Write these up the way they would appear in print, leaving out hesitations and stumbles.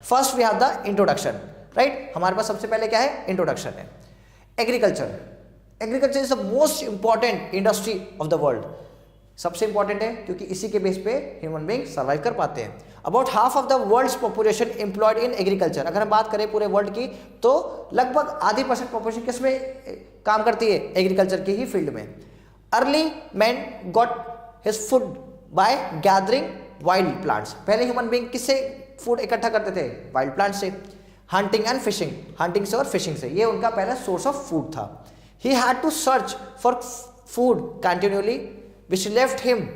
First we have the introduction, right. हमारे पास सबसे पहले क्या है, इंट्रोडक्शन है। Agriculture, agriculture is the most important industry of the world. सबसे इंपॉर्टेंट है क्योंकि इसी के बेस पे ह्यूमन बीइंग सर्वाइव कर पाते हैं। About half of the world's population employed in agriculture. अगर हम बात करें पूरे वर्ल्ड की तो लगभग आधी % पॉपुलेशन किसमें काम करती है, एग्रीकल्चर की ही फील्ड में। Early man got his food by gathering wild plants. पहले ह्यूमन बीइंग किससे फूड इकट्ठा करते थे, वाइल्ड प्लांट से। हंटिंग एंड फिशिंग, हंटिंग से और फिशिंग से, ये उनका पहला सोर्स ऑफ फूड था। He had to search for food continuously which left him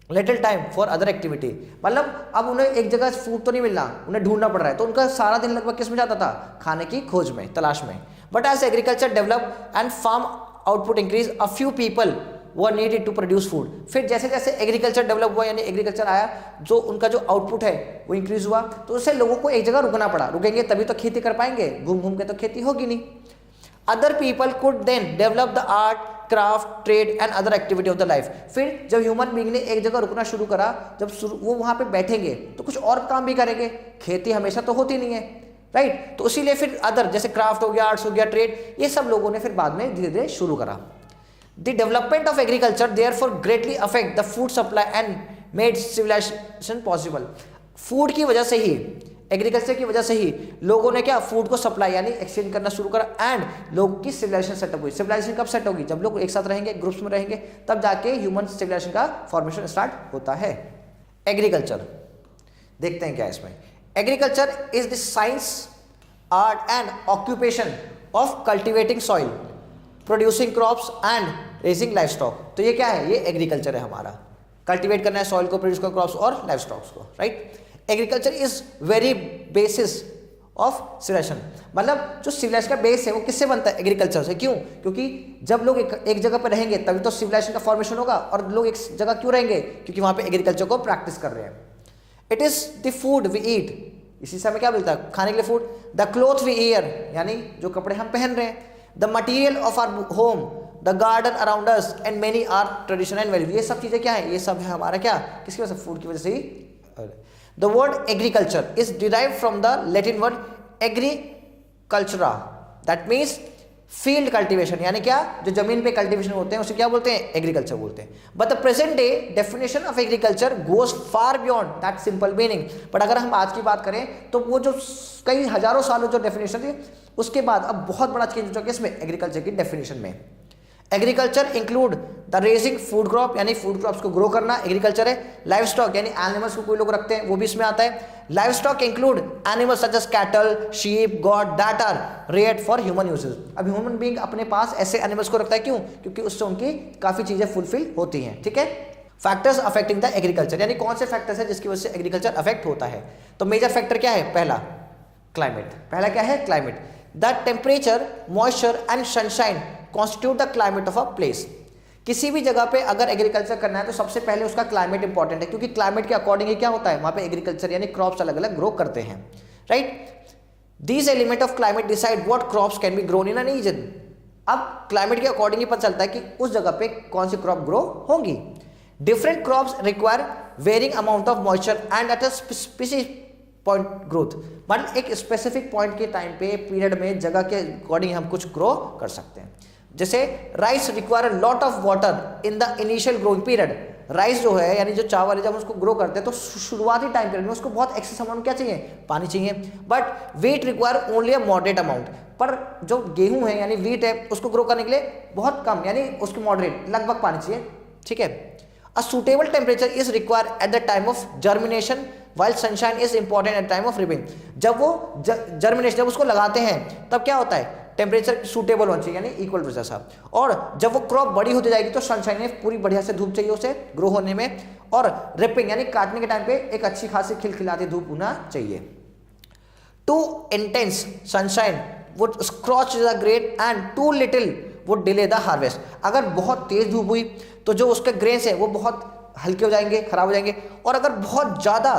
little time for other activity. मतलब अब उन्हें एक जगह फूड तो नहीं मिल रहा, उन्हें ढूंढना पड़ रहा है, तो उनका सारा दिन लगभग किस में जाता था, खाने की खोज में, तलाश में। But as agriculture develop and farm output increase, a few people were needed to produce food. फिर जैसे जैसे एग्रीकल्चर डेवलप हुआ, यानी एग्रीकल्चर आया, जो उनका जो आउटपुट है वो इंक्रीज हुआ, तो उससे लोगों को एक जगह रुकना पड़ा। रुकेंगे तभी तो खेती कर पाएंगे, घूम घूम के तो खेती होगी नहीं। Other people could then develop the art, craft, trade and other activity of the life. फिर जब ह्यूमन बीइंग ने एक जगह रुकना शुरू करा, जब वो वहां पे बैठेंगे तो कुछ और काम भी करेंगे, खेती हमेशा तो होती नहीं है, राइट। तो इसीलिए फिर अदर जैसे क्राफ्ट हो गया, आर्ट्स हो गया, ट्रेड, ये सब लोगों ने फिर बाद में धीरे धीरे शुरू करा। The development of agriculture therefore greatly affect the food supply and made civilization possible. Food की वजह से ही, एग्रीकल्चर की वजह से ही लोगों ने क्या, फूड को सप्लाई यानी एक्सचेंज करना शुरू करा एंड लोगों की सिविलाइजेशन सेटअप हुई। सिविलाइजेशन कब सेट होगी, जब लोग एक साथ रहेंगे, ग्रुप्स में रहेंगे, तब जाके ह्यूमन सिविलाइजेशन का फॉर्मेशन स्टार्ट होता है। एग्रीकल्चर देखते हैं क्या है इसमें। Agriculture is the science, art and occupation of cultivating soil, producing crops and raising life stock. तो ये क्या है, ये एग्रीकल्चर है हमारा। कल्टीवेट करना है सॉइल को, प्रोड्यूस करना क्रॉप्स और लाइफ स्टॉक्स को, right. Agriculture is very basis of civilization. मतलब जो सिविलाइजेशन का बेस है वो किससे बनता है, एग्रीकल्चर से। क्यों, क्योंकि जब लोग एक जगह पर रहेंगे तभी तो सिविलाइजेशन का फॉर्मेशन होगा। और लोग एक जगह क्यों रहेंगे, क्योंकि वहां पे एग्रीकल्चर को प्रैक्टिस कर रहे हैं। It is the food we eat, इसी से हमें क्या मिलता है, खाने के लिए food. The cloth we wear, यानी जो कपड़े हम पहन रहे हैं। The material of our home, the garden around us and many our tradition and value. ये सब चीजें क्या है, ये सब है हमारा क्या, किसकी वजह से, फूड की वजह से ही। The word agriculture is derived from the Latin word agricultura, that means field cultivation, यानी क्या, जो जमीन पे कल्टीवेशन होते हैं उसे क्या बोलते हैं, एग्रीकल्चर बोलते हैं। But the present day definition of agriculture goes far beyond that simple meaning. But अगर हम आज की बात करें तो वो जो कई हजारों सालों जो डेफिनेशन थी, उसके बाद अब बहुत बड़ा चेंज हो चुका है इसमें, एग्रीकल्चर की डेफिनेशन में। Agriculture include the raising food crop, यानी फूड क्रॉप्स को ग्रो करना एग्रीकल्चर है। लाइफ स्टॉक यानी एनिमल्स को कोई लोग रखते हैं, वो भी इसमें आता है। Life stock include animals such as cattle, sheep, goat that are reared for human uses. अब ह्यूमन बीइंग अपने पास ऐसे एनिमल्स को रखता है, क्यों, क्योंकि उससे उनकी काफी चीजें फुलफिल होती हैं, ठीक है। फैक्टर्स अफेक्टिंग द एग्रीकल्चर, यानी कौन से फैक्टर्स है जिसकी वजह से एग्रीकल्चर अफेक्ट होता है। तो मेजर फैक्टर क्या है, पहला क्लाइमेट, पहला क्या है, climate. The temperature, moisture and sunshine constitute the climate of a place. किसी भी जगह पे अगर एग्रीकल्चर करना है तो सबसे पहले उसका क्लाइमेट इंपॉर्टेंट है, क्योंकि क्लाइमेट के अकॉर्डिंग ही क्या होता है, वहां पे एग्रीकल्चर यानी क्रॉप्स अलग अलग ग्रो करते हैं, right. These element of climate decide what crops can be grown in an region. अब क्लाइमेट के अकॉर्डिंग ही पता चलता है कि उस जगह पे कौन सी क्रॉप ग्रो होंगी। Different crops require varying amount of moisture and at a specific point growth. मतलब एक स्पेसिफिक पॉइंट के टाइम पे, पीरियड में, जगह के अकॉर्डिंग हम कुछ ग्रो कर सकते हैं। जैसे rice require a lot of water in the initial growing period. Rice जो है यानी जो चावल है, जब उसको ग्रो करते हैं तो शुरुआती टाइम पीरियड में उसको बहुत एक्सेस अमाउंट क्या चाहिए, पानी चाहिए। But wheat require only a moderate amount. पर जो गेहूं है यानी वीट है, उसको ग्रो करने के लिए बहुत कम यानी उसकी मॉडरेट लगभग पानी चाहिए, ठीक है। A suitable temperature is require at the time of germination while sunshine is important at time of reaping। जब वो जर्मिनेशन, जब उसको लगाते हैं तब क्या होता है, टेम्परेचर सूटेबल होना चाहिए यानी इक्वल टू जैसा। और जब वो क्रॉप बड़ी होती जाएगी तो सनशाइन में पूरी बढ़िया से धूप चाहिए उसे ग्रो होने में। और रिपिंग यानी काटने के टाइम पे एक अच्छी खासी खिलखिलाती धूप होना चाहिए। Too intense sunshine would scorch the grain and too little would delay the harvest. अगर बहुत तेज धूप हुई तो जो उसके ग्रेन्स है वो बहुत हल्के हो जाएंगे, खराब हो जाएंगे। और अगर बहुत ज्यादा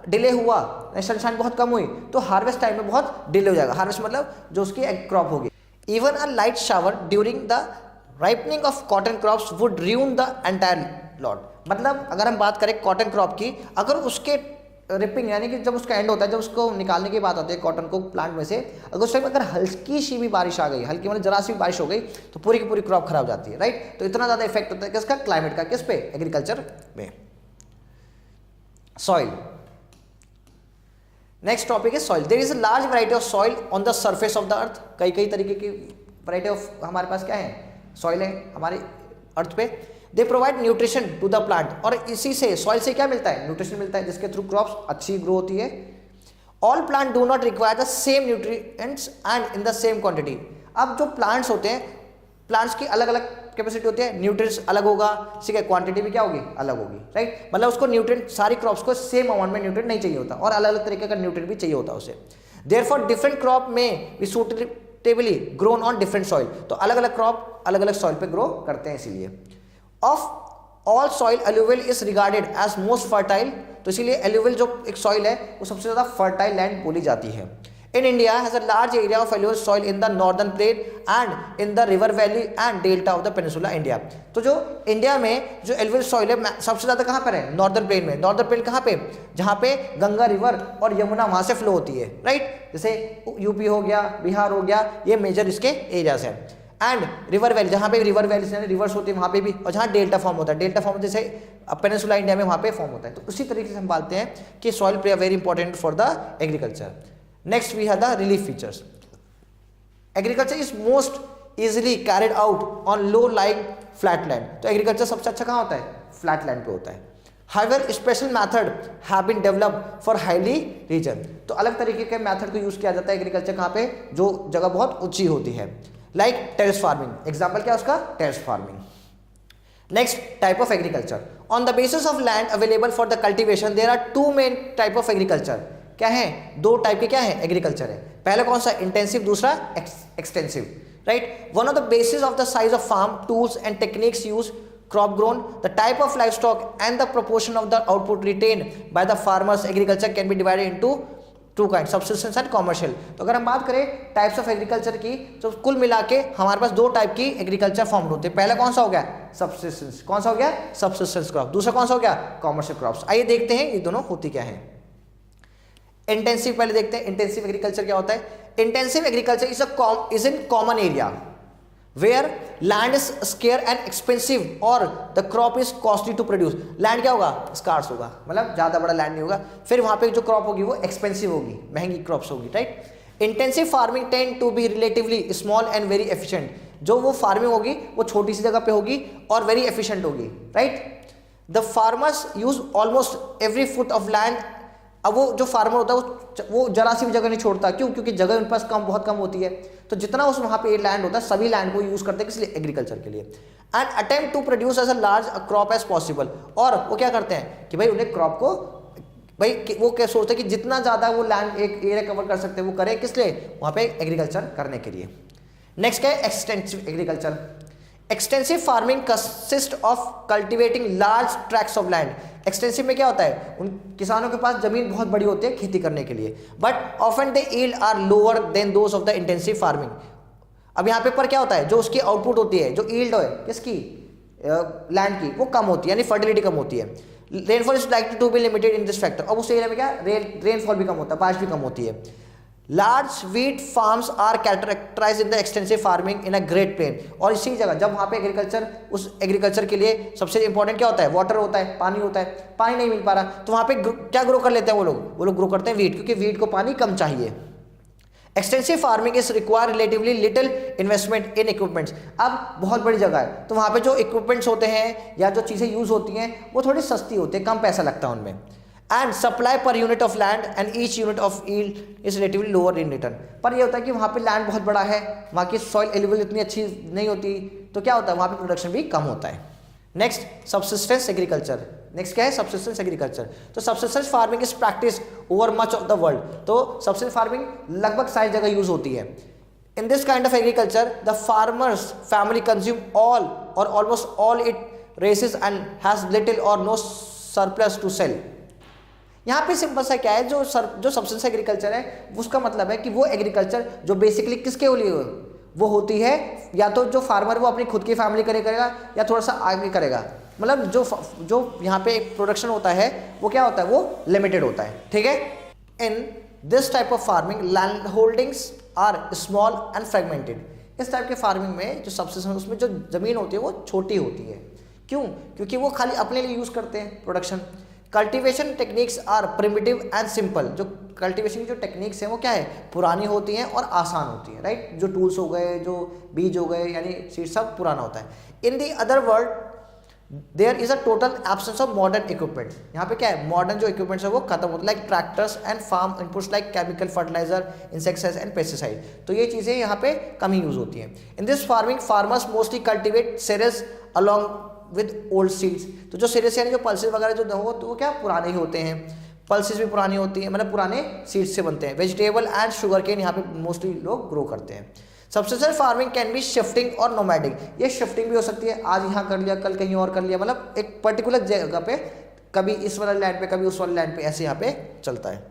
डिले हुआ, सनशाइन बहुत कम हुई, तो हार्वेस्ट टाइम में बहुत डिले हो जाएगा। हार्वेस्ट मतलब जो उसकी क्रॉप होगी। Even a light shower during the ripening of cotton crops would ruin the entire lot. मतलब अगर हम बात करें कॉटन क्रॉप की, अगर उसके रिपिंग यानी कि जब उसका एंड होता है, जब उसको निकालने की बात होती है कॉटन को प्लांट में से, अगर उस टाइम अगर हल्की सी भी बारिश आ गई, हल्की मतलब जरा सी भी बारिश हो गई तो पूरी की पूरी क्रॉप खराब हो जाती है, राइट। तो इतना ज़्यादा इफेक्ट होता है किसका, क्लाइमेट का, किस पे, एग्रीकल्चर में। सॉइल, नेक्स्ट टॉपिक है soil. There is a large variety of soil on the surface of the earth. कई कई तरीके की वैरायटी ऑफ हमारे पास क्या है, सॉइल है हमारे अर्थ पे। They provide nutrition to the plant, और इसी से सॉइल से क्या मिलता है, न्यूट्रिशन मिलता है, जिसके थ्रू क्रॉप्स अच्छी ग्रो होती है। All plant do not require the same nutrients and in the same quantity. अब जो प्लांट्स होते हैं, प्लांट्स की अलग अलग कैपेसिटी होती है, न्यूट्रिएंट्स अलग होगा, ठीक है, क्वांटिटी भी क्या होगी, अलग होगी, राइट। मतलब उसको न्यूट्रिएंट, सारी क्रॉप्स को सेम अमाउंट में न्यूट्रिएंट नहीं चाहिए होता, और अलग अलग तरीके का न्यूट्रिएंट भी चाहिए होता है उसे। Therefore different crop may be suitably grown on different soil. तो अलग अलग क्रॉप अलग अलग सॉइल पे ग्रो करते हैं इसीलिए। Of all soil alluvial is regarded as most fertile. तो इसीलिए एल्यूवियल जो एक सॉइल है वो सबसे ज्यादा फर्टाइल लैंड बोली जाती है। In India has a large area of alluvial soil in the northern plain and in the river valley and delta of the peninsula India. तो जो इंडिया में जो एल्यूवियल सॉइल है सबसे ज्यादा कहाँ पर है, नॉर्दर्न प्लेन में। नॉर्दर्न प्लेन कहाँ पे, जहाँ पे गंगा रिवर और यमुना वहां से फ्लो होती है, राइट। जैसे यूपी हो गया, बिहार हो गया, ये मेजर इसके एरियाज हैं। एंड रिवर वैली, जहाँ पे रिवर वैली से रिवर्स होती है वहाँ पे भी, और जहाँ डेल्टा फॉर्म होता है, डेल्टा फॉर्म जैसे पेनिनसुला इंडिया में वहाँ पे फॉर्म होता है। तो उसी तरीके से हम बात हैं कि soil play very important for the agriculture. Next we have the relief features. Agriculture is most easily carried out on low lying flat land. तो एग्रीकल्चर सबसे अच्छा कहाँ होता है, फ्लैट लैंड पे होता है। However special method have been developed for highly region. तो अलग तरीके के मैथड को यूज किया जाता है एग्रीकल्चर कहाँ पे, जो जगह बहुत ऊंची होती है, लाइक टेरेस फार्मिंग। एग्जाम्पल क्या है उसका, terrace farming. Next type of agriculture. On the basis of land available for the cultivation there are two main type of agriculture. क्या है, दो टाइप के क्या है, एग्रीकल्चर है। पहला कौन सा, इंटेंसिव, दूसरा extensive, right. One of the basis of the size of farm, tools and techniques use, crop grown, the type of livestock and the proportion of the output retained by the farmers, agriculture can be divided into two kind, subsistence and commercial. तो अगर हम बात करें types of agriculture की, तो कुल मिला के हमारे पास दो टाइप की एग्रीकल्चर फॉर्म होते हैं। पहला कौन सा हो गया, सब्सिस्टेंस। कौन सा हो गया, सब्सिस्टेंस क्रॉप। दूसरा कौन सा हो गया, कॉमर्शियल क्रॉप्स। आइए देखते हैं ये दोनों होती क्या है। इंटेंसिव पहले देखते हैं, इंटेंसिव एग्रीकल्चर क्या होता है। Intensive agriculture is in common area where land is scarce and expensive or the crop is costly to produce। Land क्या होगा, स्कार्स होगा, मतलब ज्यादा बड़ा लैंड नहीं होगा, फिर वहां पे जो क्रॉप होगी वो एक्सपेंसिव होगी, महंगी क्रॉप्स होगी, right. Intensive farming tend to be relatively small and very efficient. जो वो फार्मिंग होगी वो छोटी सी जगह पे होगी और वेरी एफिशिएंट होगी, right. The farmers use almost every foot of land. अब वो जो फार्मर होता है वो जरा सी भी जगह नहीं छोड़ता, क्यों, क्योंकि जगह उनके पास बहुत कम होती है। तो जितना उस वहाँ पे लैंड होता है सभी लैंड को यूज करते हैं, किस लिए, एग्रीकल्चर के लिए। And attempt to produce as a large crop as possible. और वो क्या करते हैं कि भाई उन्हें क्रॉप को, भाई वो क्या सोचते हैं कि जितना ज़्यादा वो लैंड एक एरिया कवर कर सकते हैं वो करें, किस लिए, वहाँ पे एग्रीकल्चर करने के लिए। नेक्स्ट क्या है, extensive agriculture. Extensive farming consist of cultivating large tracts of land. Extensive में क्या होता है, उन किसानों के पास जमीन बहुत बड़ी होती है खेती करने के लिए, but often they yield are lower than those of the intensive farming. अब यहाँ पे पर क्या होता है, जो उसकी आउटपुट होती है, जो यील्ड है किसकी, लैंड की, वो कम होती है, यानी फर्टिलिटी कम होती है। Rainfall is like to be limited in this factor. अब उस एरिया में क्या, रेनफॉल भी कम होता है, बारिश भी कम होती है। Large wheat farms are characterize in the extensive farming in a great plain. और इसी जगह जब वहाँ पे एग्रीकल्चर, उस एग्रीकल्चर के लिए सबसे इंपॉर्टेंट क्या होता है, वाटर होता है, पानी होता है। पानी नहीं मिल पा रहा तो वहाँ पे क्या ग्रो कर लेते हैं वो लोग ग्रो करते हैं व्हीट, क्योंकि व्हीट को पानी कम चाहिए। Extensive farming is require relatively little investment in equipments. अब बहुत बड़ी जगह है तो वहाँ पे जो इक्विपमेंट्स होते हैं या जो चीज़ें यूज होती हैं वो थोड़ी सस्ती होती है, कम पैसा लगता है उनमें। And supply per unit of land and each unit of yield is relatively lower in return. पर ये होता है कि वहाँ पे लैंड बहुत बड़ा है, वहाँ की सॉइल एलिजिबल इतनी अच्छी नहीं होती, तो क्या होता है, वहाँ पे प्रोडक्शन भी कम होता है। Next subsistence agriculture. नेक्स्ट क्या है, सब्सिस्टेंस एग्रीकल्चर। तो subsistence farming is practice over much of the world. तो सब्सिस्टेंस फार्मिंग लगभग सारी जगह यूज होती है। In this kind of agriculture the farmers family consume all or almost all it raises and has little or no surplus to sell. यहाँ पे simple सा क्या है, जो सब्सिस्टेंस एग्रीकल्चर है उसका मतलब है कि वो एग्रीकल्चर जो बेसिकली किसके लिए वो होती है, या तो जो फार्मर वो अपनी खुद की फैमिली करेगा या थोड़ा सा आगे करेगा, मतलब जो यहाँ पे एक प्रोडक्शन होता है वो क्या होता है, वो लिमिटेड होता है, ठीक है। In this type of farming land holdings are small and fragmented. इस टाइप के फार्मिंग में जो सबसे उसमें जो ज़मीन होती है वो छोटी होती है। क्यों? क्योंकि वो खाली अपने लिए यूज़ करते हैं production. Cultivation techniques are primitive and simple. जो कल्टीवेशन की जो टेक्निक्स हैं वो क्या है, पुरानी होती हैं और आसान होती है, राइट। जो टूल्स हो गए, जो बीज हो गए, यानी सीड, सब पुराना होता है। In the other word there is a total absence of modern equipment. यहाँ पे क्या है, मॉडर्न जो इक्विपमेंट्स है वो खत्म होते, like tractors and farm inputs like chemical fertilizer, insecticides and pesticide. तो ये चीज़ें यहाँ पे कम ही यूज होती हैं। In this farming farmers mostly cultivate cereals along with old seeds. तो जो सीरियल्स यानी जो पल्सेस वगैरह जो हो तो वो क्या पुराने ही होते हैं, पल्सेस भी पुरानी होती हैं, मतलब पुराने सीड्स से बनते हैं। वेजिटेबल एंड शुगर केन यहाँ पे मोस्टली लोग ग्रो करते हैं। Subsistence farming can be shifting और नोमैडिक। ये शिफ्टिंग भी हो सकती है, आज यहाँ कर लिया कल कहीं और कर लिया, मतलब एक पर्टिकुलर जगह पे, कभी इस वाले लैंड पे कभी उस वाले लैंड पे, ऐसे यहाँ पे चलता है।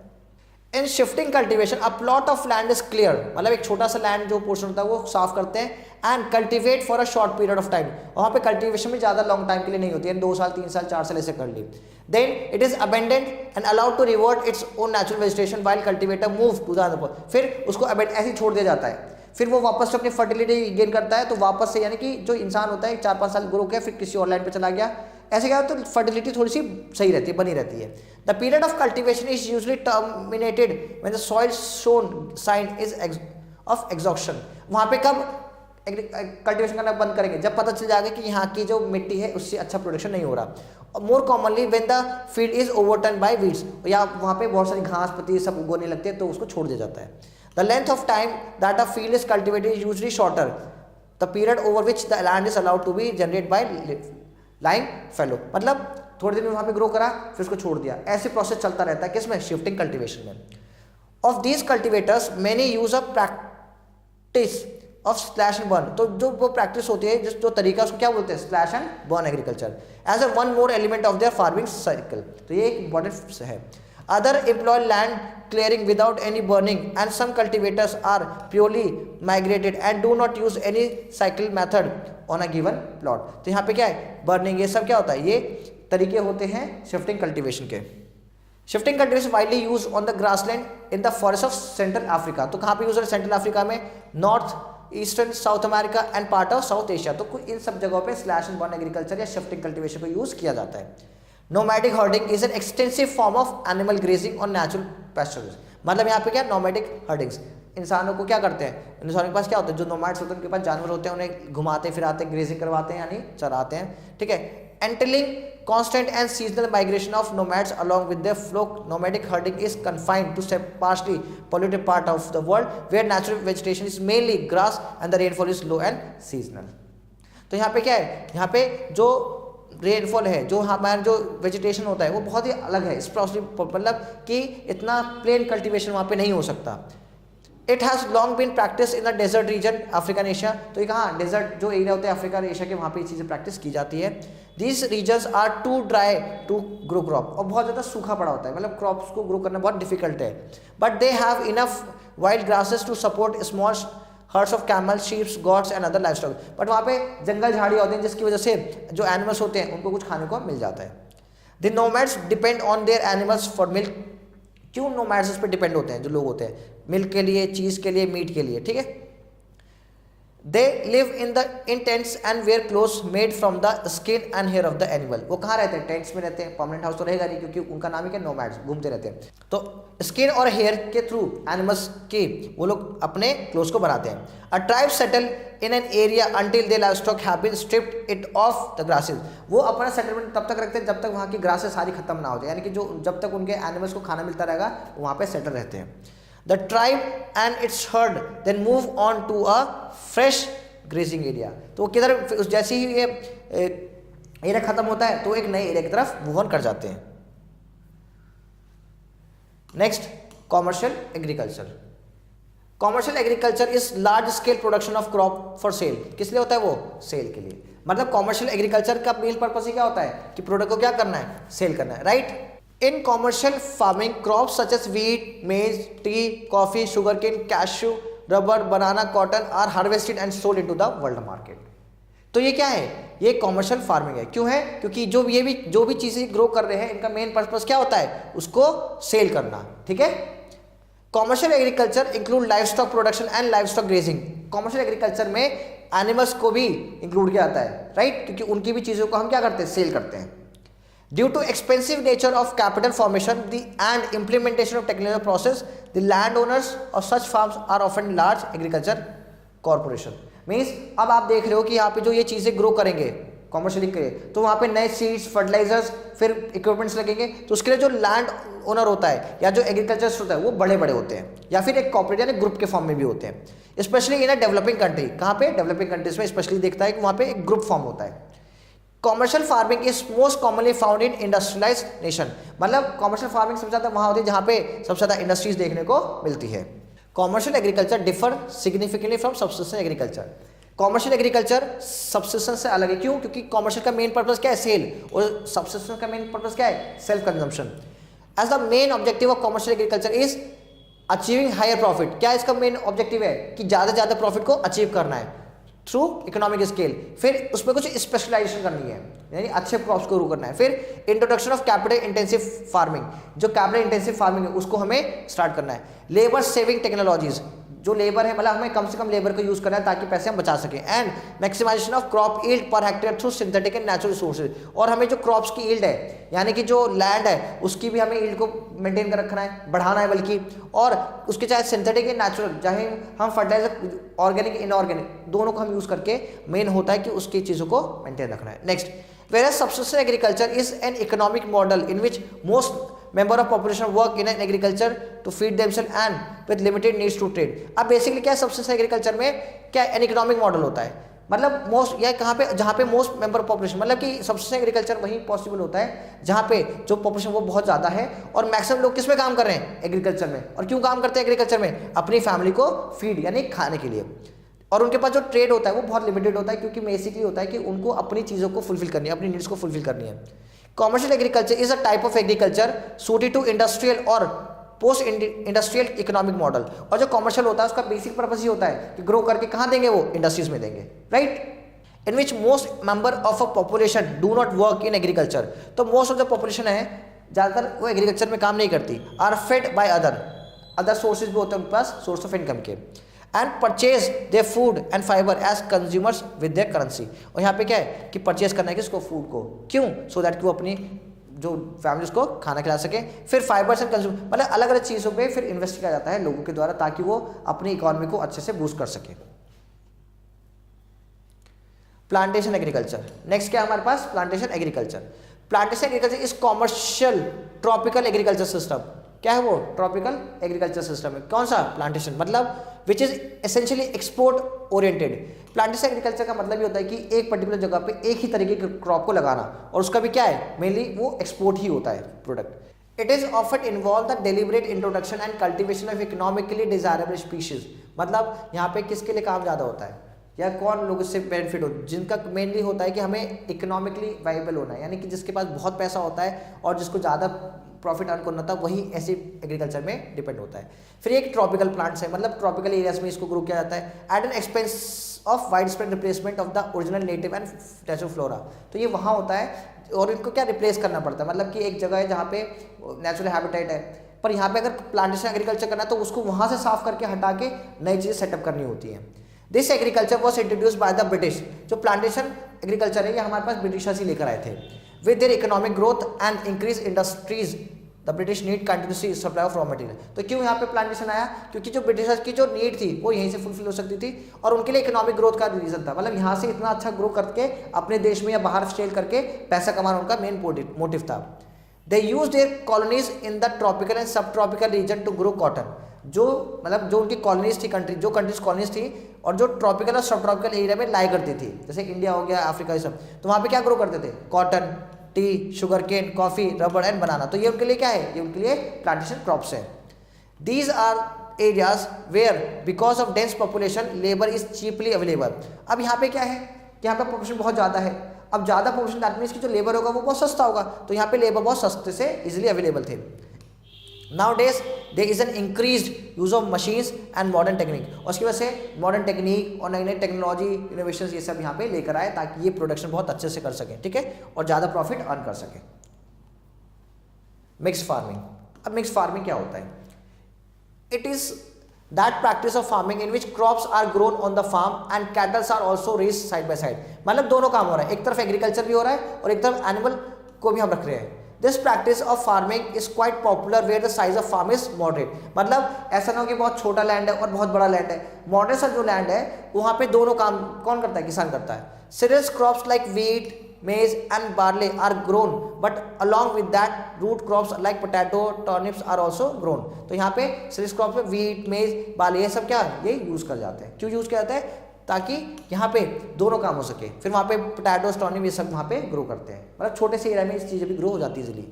In shifting cultivation a plot of land is clear, मतलब एक छोटा सा लैंड जो पोर्शन होता है वो साफ करते हैं। And cultivate for a short period of time, वहाँ पे कल्टिवेशन में ज़्यादा लॉन्ग टाइम के लिए नहीं होती है, 2 साल 3 साल 4 साल ऐसे कर ली। Then it is abandoned and allowed to revert its own natural vegetation while cultivator move to the other. फिर उसको ऐसे ही छोड़ दिया जाता है, फिर वो वापस से अपनी फर्टिलिटी गेन करता है, तो वापस से यानी कि जो इंसान होता है 4-5 साल ग्रो किया फिर किसी और लैंड पे चला गया, ऐसे क्या तो फर्टिलिटी थोड़ी सी सही रहती है, बनी रहती है। The period of cultivation is usually terminated when the soil shown sign is of exhaustion. वहाँ पे कब कल्टिवेशन करना बंद करेंगे, जब पता चल जाएगा कि यहाँ की जो मिट्टी है उससे अच्छा प्रोडक्शन नहीं हो रहा। More commonly when the field is overturn by weeds, या वहाँ पे बहुत सारी घास पत्ती सब उगोने लगते हैं तो उसको छोड़ दिया जाता है। The length of time that a field is cultivated is usually shorter. The period over which the land is allowed to be generated by lying fallow, मतलब थोड़े दिन में वहाँ पे ग्रो करा फिर उसको छोड़ दिया, ऐसे प्रोसेस चलता रहता है। किसमें? शिफ्टिंग कल्टीवेशन में। Of these cultivators many use a practice of slash and burn. तो जो वो प्रैक्टिस होती है, जो तरीका, उसको क्या बोलते हैं? Slash and burn agriculture as a one more element of their farming cycle. तो ये एक इंपॉर्टेंट है। Other employ land clearing without any burning, and some cultivators are purely migrated and do not use any cycle method on a given plot. तो यहाँ पे क्या है? Burning, ये सब क्या होता है? ये तरीके होते हैं शिफ्टिंग कल्टीवेशन के। Shifting cultivation widely use on the grassland in the forest of central Africa. तो कहाँ पे यूज हो रहा है? सेंट्रल अफ्रीका में, north eastern south America and part of south Asia. तो इन सब जगहों पे स्लैश एंड बर्न एग्रीकल्चर या शिफ्टिंग कल्टीवेशन को यूज किया जाता है। Nomadic herding is an extensive form of animal grazing और नेचुरल पैस्चरेज। मतलब यहाँ पे क्या, नोमैडिक हर्डिंग्स, इंसानों को क्या करते हैं, इंसानों के पास क्या होता है, जो नोमैड्स होते हैं उनके पास जानवर होते हैं, उन्हें घुमाते फिराते हैं, ग्रेजिंग करवाते हैं यानी चराते हैं, ठीक है। एंटलिंग constant and seasonal migration of nomads along with their flock. Nomadic herding is confined to sparsely populated part of the world where natural vegetation is mainly grass and the rainfall is low and seasonal. तो यहाँ पे क्या है, यहाँ पे जो rainfall है, जो हमारा जो वेजिटेशन होता है वो बहुत ही अलग है, स्पार्सली, मतलब कि इतना प्लेन कल्टीवेशन वहाँ पे नहीं हो सकता। It has long been practice in the desert region African Asia. तो ये कहाँ, डेजर्ट जो एरिया होते हैं अफ्रीका और एशिया के, वहाँ पे ये चीज़ें प्रैक्टिस की जाती है। These regions are too dry to grow crop, और बहुत ज़्यादा सूखा पड़ा होता है, मतलब क्रॉप्स को ग्रो करना बहुत डिफिकल्ट है। But they have enough wild grasses to support small herds of camel, sheeps, goats and other livestock. But वहाँ पे जंगल झाड़ियाँ होते हैं जिसकी वजह से जो एनिमल्स होते हैं उनको कुछ खाने को मिल जाता है। The nomads depend on their animals for milk. क्यों नोमैड्स उस पर डिपेंड होते हैं, जो लोग होते हैं, मिल्क के लिए, चीज़ के लिए, मीट के लिए, ठीक है। They live in tents and wear clothes made from the skin and hair of the animal. वो कहाँ रहते हैं? टेंट्स में रहते हैं, परमानेंट हाउस तो रहेगा नहीं क्योंकि उनका नाम ही क्या, नोमैड्स, घूमते रहते हैं। तो स्किन और हेयर के थ्रू एनिमल्स के वो लोग अपने क्लोथ्स को बनाते हैं। A tribe settle in an area until they livestock have been stripped it of the grasses. वो अपना सेटलमेंट तब तक रखते हैं जब तक वहाँ की ग्रासेस सारी खत्म ना हो जाए, यानी कि जो जब तक उनके एनिमल्स को खाना मिलता रहेगा वहाँ पे सेटल रहते हैं। The tribe and its herd then move on to a fresh grazing area. तो किधर, जैसे ही ये एरिया खत्म होता है तो एक नए एरिया की तरफ मूव ऑन कर जाते हैं। Next, commercial agriculture. Commercial agriculture is large scale production of crop for sale. किस लिए होता है वो? सेल के लिए। मतलब कॉमर्शियल एग्रीकल्चर का मेन पर्पस ही क्या होता है कि प्रोडक्ट को क्या करना है, सेल करना है, right. In commercial farming crops such as wheat, maize, tea, coffee, sugarcane, cashew, rubber, banana, cotton are harvested and sold into the world market. तो ये क्या है, ये कॉमर्शियल फार्मिंग है। क्यों है, क्योंकि जो भी चीजें ग्रो कर रहे हैं इनका मेन पर्पस क्या होता है, उसको सेल करना। ठीक है। Commercial agriculture include live stock production and live stock grazing. Commercial agriculture में एनिमल्स को भी इंक्लूड किया जाता है, राइट, क्योंकि उनकी भी चीजों को हम क्या करते हैं, सेल करते हैं। Due to expensive nature of capital formation and implementation of technical process, the land owners of such farms are often large agriculture corporation. Means अब आप देख रहे हो कि यहाँ पे जो ये चीजें ग्रो करेंगे कॉमर्शियली के, तो वहाँ पे नए सीड्स, फर्टिलाइजर्स, फिर इक्विपमेंट्स लगेंगे, तो उसके लिए जो लैंड ओनर होता है या जो एग्रीकल्चर होता है वो बड़े बड़े होते हैं, या फिर एक कॉर्पोरेट यानी ग्रुप के फॉर्म में भी होते हैं। Specially in a developing country, कहाँ पे, डेवलपिंग कंट्रीज में स्पेशली देखता है कि वहाँ पे एक ग्रुप फॉर्म होता है। Commercial farming is most commonly found in industrialised nation. मतलब कॉमर्शियल फार्मिंग सबसे ज्यादा वहाँ होती है जहाँ पे सबसे ज्यादा इंडस्ट्रीज देखने को मिलती है। Commercial agriculture differ significantly from subsistence agriculture. Commercial agriculture subsistence से अलग है। क्यों, क्योंकि कॉमर्शियल का मेन पर्पस क्या है, सेल, और सब्सिस्टेंस का मेन पर्पस क्या है, self consumption. As the main objective of commercial agriculture is achieving higher profit. क्या इसका मेन ऑब्जेक्टिव है कि ज्यादा से ज्यादा प्रॉफिट को अचीव करना है थ्रू इकोनॉमिक स्केल। फिर उसमें कुछ स्पेशलाइजेशन करनी है, यानी अच्छे क्रॉप्स को ग्रो करना है। फिर introduction of capital intensive farming, जो कैपिटल इंटेंसिव फार्मिंग है उसको हमें स्टार्ट करना है। लेबर सेविंग टेक्नोलॉजीज, जो लेबर है मतलब हमें कम से कम लेबर को यूज करना है ताकि पैसे हम बचा सकें। And maximisation of crop yield per hectare through synthetic and natural resources, और हमें जो क्रॉप्स की यील्ड है यानी कि जो लैंड है उसकी भी हमें यील्ड को मेंटेन कर रखना है, बढ़ाना है बल्कि, और उसके चाहे सिंथेटिक या नेचुरल, चाहे हम फर्टिलाइजर ऑर्गेनिक इनऑर्गेनिक दोनों को हम यूज करके, मेन होता है कि उसकी चीज़ों को मेंटेन रखना है। Next, whereas subsistence agriculture is an economic model in which most member of population work in an agriculture to feed themselves and with limited needs to trade। अब बेसिकली क्या है, सबसिस्टेंस एग्रीकल्चर में क्या an economic model होता है, मतलब most या कहाँ पे, जहाँ पे मोस्ट मेंबर पॉपुलेशन, मतलब कि सबसिस्टेंस एग्रीकल्चर वहीं पॉसिबल होता है जहाँ पे जो पॉपुलेशन वो बहुत ज़्यादा है और मैक्सिमम लोग किस में काम कर रहे हैं, एग्रीकल्चर में। और क्यों काम करते हैं एग्रीकल्चर में, अपनी फैमिली को फीड यानी खाने के लिए। और उनके पास जो ट्रेड होता है वो बहुत लिमिटेड होता है, क्योंकि बेसिकली होता है कि उनको अपनी चीज़ों को फुलफिल करनी है, अपनी नीड्स को फुलफिल करनी है। Commercial agriculture is a type of agriculture suited to industrial और पोस्ट इंडस्ट्रियल इकोनॉमिक मॉडल। और जो कॉमर्शियल होता है उसका बेसिक पर्पस ही होता है कि ग्रो करके कहाँ देंगे, वो इंडस्ट्रीज में देंगे, right. In which most member of a population do not work in agriculture. तो मोस्ट ऑफ द पॉपुलेशन है ज़्यादातर वो एग्रीकल्चर में काम नहीं करती, are fed by other sources भी होते हैं उनके पास, सोर्स ऑफ इनकम के, and purchase their food and fibre as consumers with their currency. और यहाँ पे क्या है कि परचेज करना है किसको, फूड को, क्यों, सो दैट कि वो अपनी जो फैमिलीज को खाना खिला सके। फिर फाइबर्स एंड कंज्यूम, मतलब अलग अलग चीज़ों पे फिर इन्वेस्ट किया जाता है लोगों के द्वारा ताकि वो अपनी इकोनॉमी को अच्छे से बूस्ट कर सके। प्लांटेशन एग्रीकल्चर, नेक्स्ट क्या है हमारे पास, plantation agriculture. Plantation agriculture is commercial tropical agriculture system. क्या है वो, ट्रॉपिकल एग्रीकल्चर सिस्टम है। कौन सा, प्लांटेशन, मतलब which is essentially export oriented. Plantation agriculture का मतलब ये होता है कि एक पर्टिकुलर जगह पे एक ही तरीके के क्रॉप को लगाना, और उसका भी क्या है, मेनली वो एक्सपोर्ट ही होता है product. It is often involve the deliberate introduction and cultivation of economically desirable species. मतलब यहाँ पे किसके लिए काम ज़्यादा होता है या कौन लोग इससे बेनिफिट हो, जिनका मेनली होता है कि हमें इकोनॉमिकली वाइबल होना है, यानी कि जिसके पास बहुत पैसा होता है और जिसको ज़्यादा प्रॉफिट अर्न करना था, वही ऐसे एग्रीकल्चर में डिपेंड होता है। फिर एक ट्रॉपिकल प्लांट्स है, मतलब ट्रॉपिकल एरियाज में इसको ग्रो किया जाता है at an expense of wide spread replacement of the original native and natural flora. तो ये वहाँ होता है और इनको क्या रिप्लेस करना पड़ता है, मतलब कि एक जगह है जहाँ पे नेचुरल हैबिटेट है, पर यहाँ पे अगर प्लांटेशन एग्रीकल्चर करना है तो उसको वहाँ से साफ करके हटा के नई चीज़ें सेटअप करनी होती हैं। This agriculture was introduce by the British. जो प्लांटेशन एग्रीकल्चर है ये हमारे पास ब्रिटिशर्स ही लेकर आए थे। With their economic growth and increase industries the British need continuously supply of raw material. तो क्यों यहाँ पे प्लांटेशन आया, क्योंकि जो ब्रिटिशर्स की जो नीड थी वो यहीं से फुलफिल हो सकती थी और उनके लिए इकोनॉमिक ग्रोथ का रीजन था, मतलब यहाँ से इतना अच्छा ग्रो करके अपने देश में या बाहर सेल करके पैसा कमाना उनका मेन मोटिव था। They use their colonies in the tropical and subtropical region to grow cotton. जो मतलब जो उनकी कॉलोनीज थी, कंट्री जो कंट्रीज कॉलोनीज थी और जो ट्रॉपिकल और सब ट्रॉपिकल एरिया में लाई करती थी, जैसे इंडिया हो गया, अफ्रीका, ये सब, तो वहाँ पे क्या ग्रो करते थे, cotton, tea, sugarcane, coffee, rubber and banana. तो ये उनके लिए क्या है, ये उनके लिए प्लांटेशन क्रॉप्स है। These are areas where because of dense population labour is cheaply available. अब यहाँ पे क्या है कि यहाँ पे पॉपुलेशन बहुत ज़्यादा है, अब ज़्यादा पॉपुलेशन दैट मीन्स की जो लेबर होगा वो बहुत सस्ता होगा, तो यहाँ पे लेबर बहुत सस्ते से इजिली अवेलेबल थे। Now days they is an increase use of machines and modern technique, और उसकी वजह से मॉडर्न टेक्निक और नई नई टेक्नोलॉजी इनोवेशन ये सब यहाँ पे लेकर आए ताकि ये प्रोडक्शन बहुत अच्छे से कर सके, ठीक है, और ज़्यादा प्रॉफिट अर्न कर सके। मिक्स फार्मिंग, अब मिक्स फार्मिंग क्या होता है? It is that practice of farming in which crops are grown on the farm and cattle are also raised side by side, मतलब दोनों काम हो रहा है, एक तरफ एग्रीकल्चर भी हो रहा है और एक तरफ एनिमल को भी हम रख रहे हैं। This practice of farming is quite popular where the size of farm is moderate, मतलब ऐसा ना हो कि बहुत छोटा लैंड है और बहुत बड़ा लैंड है, मॉडरेट सा जो लैंड है वहाँ पे दोनों काम कौन करता है? किसान करता है। Cereals crops like wheat, maize and barley are grown, but along with that root crops like potato, turnips are also grown। तो यहाँ पे सीरियस क्रॉप्स में व्हीट, मेज, बार्ली ये सब क्या ये यूज कर जाते हैं। क्यों यूज किया जाता है? ताकि यहाँ पे दोनों काम हो सके। फिर वहाँ पे पोटैटोस, टर्निप ये सब वहाँ पे ग्रो करते हैं, मतलब छोटे से एरिया में इस चीज़ें भी ग्रो हो जाती है easily.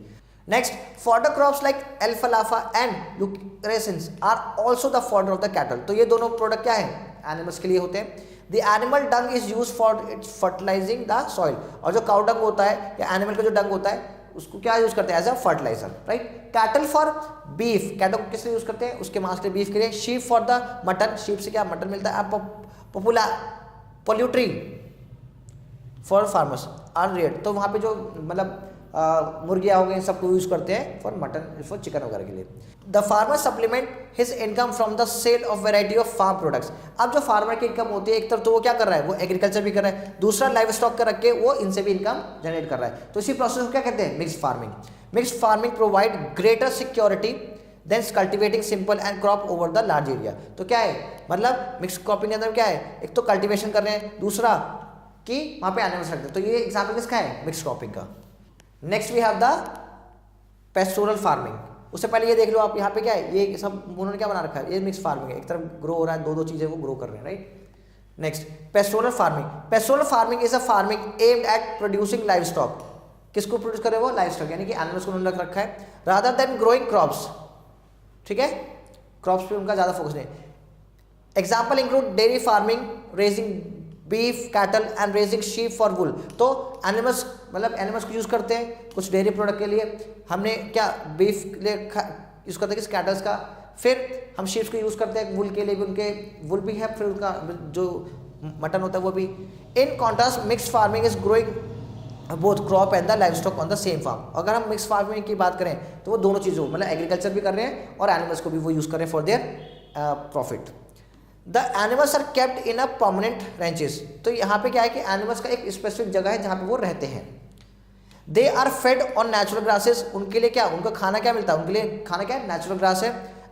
Next, fodder crops like एल्फाल्फा and lucernes are also the fodder of the cattle. तो ये दोनों प्रोडक्ट क्या है? एनिमल्स के लिए होते हैं। The animal dung is used for its fertilizing the soil, और जो काउ डंग होता है या एनिमल का जो डंग होता है उसको क्या यूज करते हैं? As a fertilizer, right. Cattle for beef, cattle को किस लिए यूज करते हैं? उसके मांस के लिए, बीफ के लिए। Sheep for the mutton, sheep से क्या मटन मिलता है। Popular poultry for farmers are raised, तो वहाँ पे जो मतलब मुर्गियाँ हो गई सबको यूज करते हैं फॉर मटन, फॉर चिकन वगैरह के लिए। The farmer supplement his income from the sale of variety of farm products. अब जो फार्मर की इनकम होती है एक तरफ तो वो क्या कर रहा है? वो एग्रीकल्चर भी कर रहा है, दूसरा लाइव स्टॉक कर रख के वो इनसे भी इनकम जनरेट कर रहा है। तो इसी प्रोसेस को क्या कहते हैं? Mix farming. Mix farming provide greater security than cultivating simple and crop over the large area. तो क्या है मतलब मिक्स क्रॉपिंग के अंदर क्या है? एक तो कल्टिवेशन कर रहे हैं, दूसरा कि वहाँ पे एनिमल्स रखते हैं। तो ये एग्जाम्पल किसका है? मिक्स क्रॉपिंग का। Next we have the pastoral farming. उससे पहले ये देख लो आप यहाँ पे क्या है? ये सब उन्होंने क्या बना रखा है? ये मिक्स फार्मिंग है, एक तरफ ग्रो हो रहा है, दो चीजें वो ग्रो कर रहे हैं, right. Next, pastoral farming. Pastoral farming is a farming aimed at producing live stock. किसको प्रोड्यूस करे? वो लाइव स्टॉक, यानी कि एनिमल्स को उन्होंने रख रखा है, रादर देन ग्रोइंग क्रॉप्स, ठीक है। क्रॉप्स पे उनका ज्यादा फोकस नहीं। Examples include dairy farming, raising beef, cattle and raising sheep for wool. तो एनिमल्स मतलब एनिमल्स को यूज करते हैं कुछ डेयरी प्रोडक्ट के लिए, हमने क्या बीफ के लिए यूज करते हैं किस? कैटल्स का। फिर हम शीप्स को यूज करते हैं वुल के लिए भी, उनके वुल भी है, फिर उनका जो मटन होता है वो भी। In contrast mix farming is growing both crop and the live stock on the same farm. अगर हम मिक्स फार्मिंग की बात करें तो वो दोनों चीज़ों मतलब एग्रीकल्चर भी कर रहे हैं और एनिमल्स को भी वो यूज कर रहे हैं for their profit. The animals are kept in a permanent ranches. तो यहाँ पे क्या है कि एनिमल्स का एक स्पेसिफिक जगह है जहाँ पे वो रहते हैं। They are fed on natural grasses. उनके लिए क्या? उनका खाना क्या मिलता है? उनके लिए खाना क्या है? नेचुरल ग्रास है।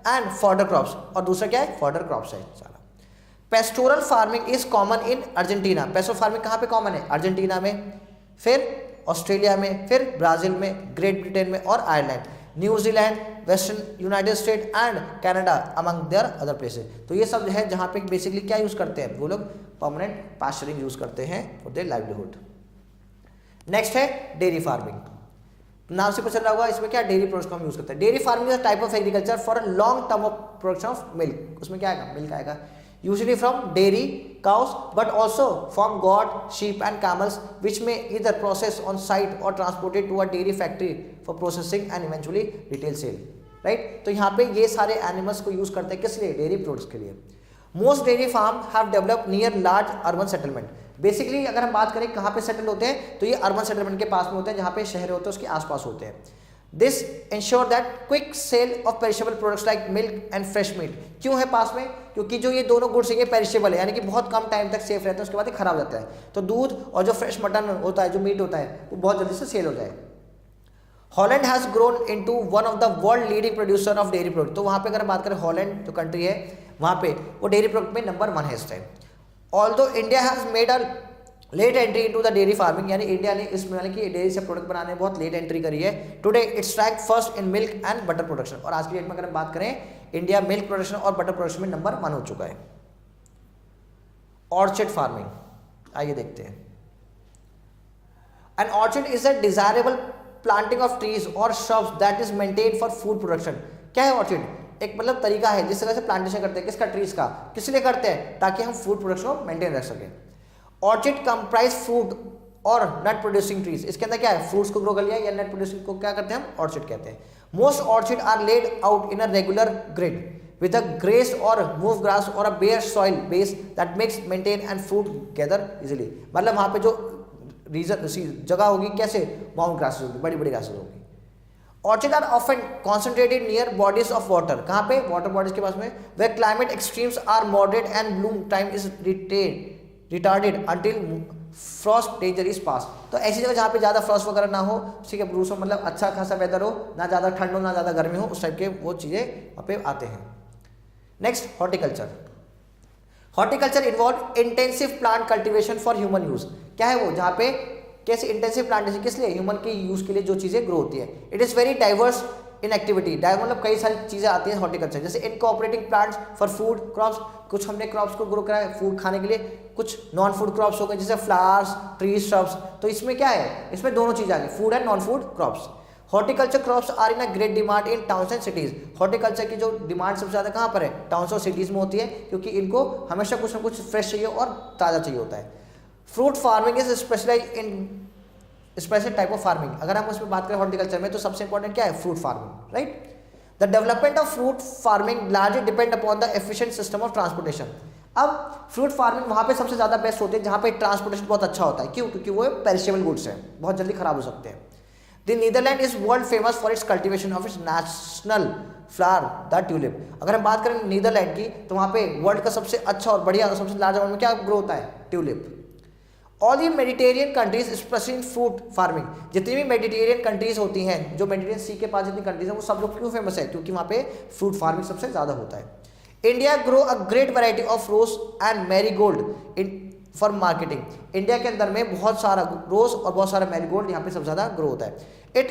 एंड फॉडर क्रॉप्स, और दूसरा क्या है? फॉडर क्रॉप्स है। चला, pastoral farming is common in Argentina. Pastoral farming कहाँ पे कॉमन है? अर्जेंटीना में, फिर ऑस्ट्रेलिया में, फिर ब्राजील में, ग्रेट ब्रिटेन में और Ireland, New Zealand, western United State and Canada among their other places. तो ये सब है जहाँ पे बेसिकली क्या यूज करते हैं वो लोग? परमानेंट पास्चरिंग यूज करते हैं फॉर देयर लाइवलीहुड। नेक्स्ट है डेयरी फार्मिंग। नाम से पता चल रहा होगा इसमें क्या डेयरी प्रोडक्ट्स को हम यूज करते हैं। Dairy farming is a type of agriculture for a long term of production of milk. उसमें क्या आएगा? मिल्क आएगा, usually from dairy cows but also from goat, sheep and camels, which may either process on site or transported to a dairy factory for processing and eventually retail sale, right। तो यहाँ पे ये सारे animals को use करते हैं किस लिए? डेयरी प्रोडक्ट्स के लिए। Most dairy farm have developed near large urban settlement. Basically अगर हम बात करें कहाँ पे सेटल होते हैं तो ये अर्बन सेटलमेंट के पास में होते हैं, जहाँ पे शहर होते हैं उसके आसपास होते हैं। This ensure that quick sale of perishable products like milk and fresh meat. क्यों है पास में? क्योंकि जो ये दोनों गुड्स है ये पेरिशेबल है, यानी कि बहुत कम टाइम तक सेफ रहते हैं, उसके बाद ये खराब हो जाता है। तो दूध और जो फ्रेश मटन होता है, जो मीट होता है, वो बहुत जल्दी से सेल हो जाए। Holland has grown into one of the world leading producer of dairy product. तो वहाँ पे अगर बात करें हॉलैंड जो कंट्री है वहाँ पे वो डेयरी प्रोडक्ट में नंबर 1 है इस time. Although India has made a late entry into the dairy farming, यानी इंडिया ने इसमें यानी कि डेयरी से प्रोडक्ट बनाने में बहुत लेट एंट्री करी है। Today it's rank first in milk and butter production. और आज की डेट में अगर हम बात करें इंडिया मिल्क प्रोडक्शन और बटर प्रोडक्शन में नंबर 1 हो चुका है। ऑर्चर्ड फार्मिंग, आइए देखते हैं। An orchard is a desirable planting of trees और shrubs that is maintain for food production. क्या है ऑर्चर्ड? एक मतलब तरीका है जिस तरह से प्लांटेशन करते हैं, किसका? ट्रीज का। किस लिए करते हैं? ताकि हम फूड प्रोडक्शन को मेंटेन रख सकें। ऑर्चिड कंप्राइज फ्रूट और नट प्रोड्यूसिंग ट्रीज। इसके अंदर क्या है? फ्रूट्स को ग्रो कर लिया या नट प्रोड्यूसिंग को क्या करते हैं हम? ऑर्चिड कहते हैं। Most orchids are laid out in a regular grid with a grazed or moved grass or a bare soil base that makes maintain and fruit gather easily. मतलब वहाँ पे जो रीजन जगह होगी कैसे, बाउंड ग्रासेस होगी, बड़ी बड़ी ग्रासेस होगी. Orchards are often concentrated near bodies of water. कहाँ पे, वाटर बॉडीज के पास में. Where climate extremes are moderate and bloom time is retarded until frost danger is past. तो ऐसी जगह जहाँ पे ज़्यादा फ्रॉस्ट वगैरह ना हो, ठीक है, ब्रूस हो, मतलब अच्छा खासा वेदर हो, ना ज़्यादा ठंड हो ना ज़्यादा गर्मी हो, उस टाइप के वो चीज़ें वहाँ पे आते हैं. Next, horticulture. Horticulture involve intensive plant cultivation for human use. क्या है वो, जहाँ पे कैसे इंटेंसिव प्लांटेशन, किस लिए, ह्यूमन के यूज के लिए जो चीज़ें ग्रो होती है. It is very diverse in activity. मतलब कई सारी चीज़ें आती हैं हॉर्टिकल्चर, जैसे incorporating plants for food crops. कुछ हमने क्रॉप्स को ग्रो करा है फूड खाने के लिए, कुछ नॉन फूड क्रॉप्स हो गए जैसे फ्लावर्स, ट्रीज, श्रब्स. तो इसमें क्या है, इसमें दोनों चीज़ आ गई, food and non food crops. Horticulture crops are in a great demand in towns and cities. Horticulture की जो डिमांड सबसे ज़्यादा कहाँ पर है, टाउन्स और सिटीज़ में होती है, क्योंकि इनको हमेशा कुछ ना कुछ फ्रेश चाहिए और ताज़ा चाहिए होता है. Fruit farming is specialize in special type of farming. अगर हम उसमें बात करें हॉर्टिकल्चर में, तो सबसे इंपॉर्टेंट क्या है, fruit farming, right. The development of fruit farming largely depend upon the efficient system of transportation. अब फ्रूट फार्मिंग वहाँ पे सबसे ज़्यादा बेस्ट होती है जहाँ पे ट्रांसपोर्टेशन बहुत अच्छा होता है. क्यों, क्योंकि वो पेरिशेबल गुड्स हैं, बहुत जल्दी खराब हो सकते हैं. The Netherland is world famous for its cultivation of its national flower the tulip. अगर हम बात करें नीदरलैंड की, तो वहाँ पे वर्ल्ड का सबसे अच्छा और बढ़िया, सबसे लार्ज अमाउंट में क्या ग्रो होता है, tulip. All the Mediterranean countries specially in fruit farming. जितनी भी मेडिटेरियन कंट्रीज होती हैं, जो मेडिटेरियन सी के पास जितनी कंट्रीज हैं, वो सब लोग क्यों फेमस है, क्योंकि वहाँ पे फ्रूट फार्मिंग सबसे ज़्यादा होता है. India grow a great variety of rose and marigold in for marketing. India के अंदर में बहुत सारा रोज और बहुत सारा मैरीगोल्ड यहाँ पे सबसे ज़्यादा ग्रो होता है. It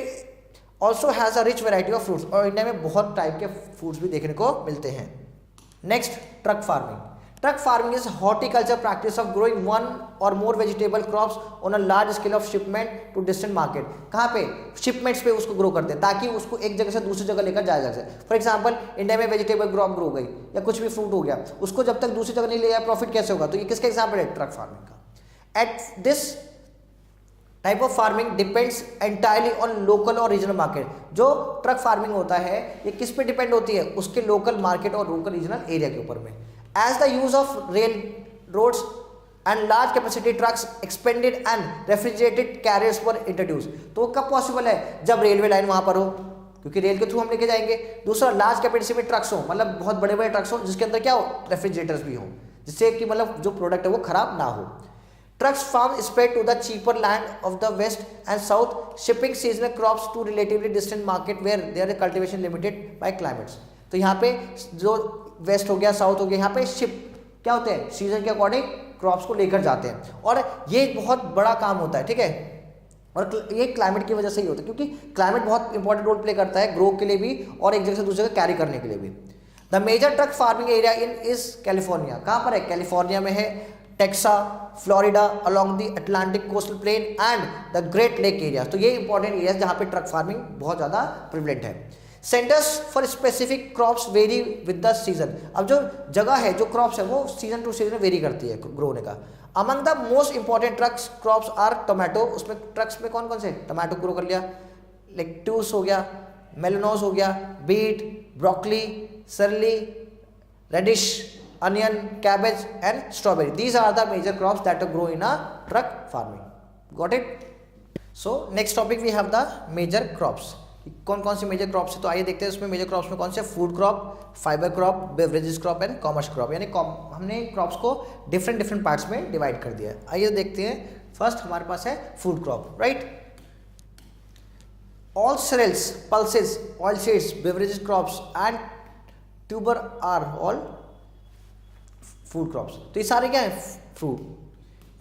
also has a rich variety of fruits. और इंडिया में बहुत टाइप के फ्रूट्स भी देखने को मिलते हैं. Next, truck farming. Truck farming is horticulture practice of growing one or more vegetable crops on a large scale of shipment to distant market. कहाँ पे, शिपमेंट्स पे उसको ग्रो करते हैं, ताकि उसको एक जगह से दूसरी जगह लेकर जाया जा सके. फॉर एग्जांपल, इंडिया में वेजिटेबल क्रॉप ग्रो हो गई या कुछ भी फ्रूट हो गया, उसको जब तक दूसरी जगह नहीं ले जाए प्रॉफिट कैसे होगा. तो ये किसका एग्जाम्पल है, ट्रक फार्मिंग का. At this type of farming depends entirely on local और रीजनल मार्केट. जो ट्रक फार्मिंग होता है ये किस पे डिपेंड होती है, उसके लोकल मार्केट और लोकल रीजनल एरिया के ऊपर में. As the use of railroads and large capacity trucks expanded and refrigerated carriers were introduced. तो कब पॉसिबल है, जब रेलवे लाइन वहाँ पर हो, क्योंकि रेल के थ्रू हम लेके जाएंगे. दूसरा, लार्ज कैपेसिटी में ट्रक्स हो, मतलब बहुत बड़े बड़े ट्रक्स हो जिसके अंदर क्या हो, रेफ्रिजरेटर्स भी हो, जिससे कि मतलब जो प्रोडक्ट है वो खराब ना हो. Trucks farm spread to the cheaper land of the west and south, shipping seasonal crops to relatively distant market where their cultivation limited by climates. तो यहाँ पे जो वेस्ट हो गया, साउथ हो गया, यहाँ पे शिप क्या होते हैं, सीजन के अकॉर्डिंग क्रॉप्स को लेकर जाते हैं. और ये बहुत बड़ा काम होता है, ठीक है. और ये क्लाइमेट की वजह से ही होता है, क्योंकि क्लाइमेट बहुत इंपॉर्टेंट रोल प्ले करता है ग्रो के लिए भी और एक जगह से दूसरी जगह कैरी करने के लिए भी. The major truck farming area in is California. कहाँ पर है, कैलिफोर्निया में है. Texas, Florida, along the Atlantic coastal plain and the great lake area. तो ये इंपॉर्टेंट एरिया जहाँ पे ट्रक फार्मिंग बहुत ज़्यादा प्रिवलेंट है. Centres for specific crops very with the season. अब जो जगह है, जो क्रॉप्स है, वो सीजन टू सीजन वेरी करती है ग्रो होने का. Among the most important trucks crops are tomato. उसमें ट्रक्स में कौन कौन से, टोमेटो ग्रो कर लिया, लेट्यूस हो गया, मेलोनोस हो गया, बीट, ब्रोकली, सरली, reddish, onion, cabbage and strawberry. These are the major crops that grow in a truck farming. Got it? So next topic we have the major crops. कौन कौन सी major crops है, तो आइए देखते हैं उसमें मेजर क्रॉप्स में कौन से, food crop, fibre crop, beverages crop and commerce crop. यानी हमने क्रॉप्स को डिफरेंट पार्ट्स में डिवाइड कर दिया है. आइए देखते हैं. फर्स्ट हमारे पास है food crop, right. All cereals, pulses, oilseeds, beverages crops and tuber are all food crops. तो ये सारे क्या है, फ्रूट.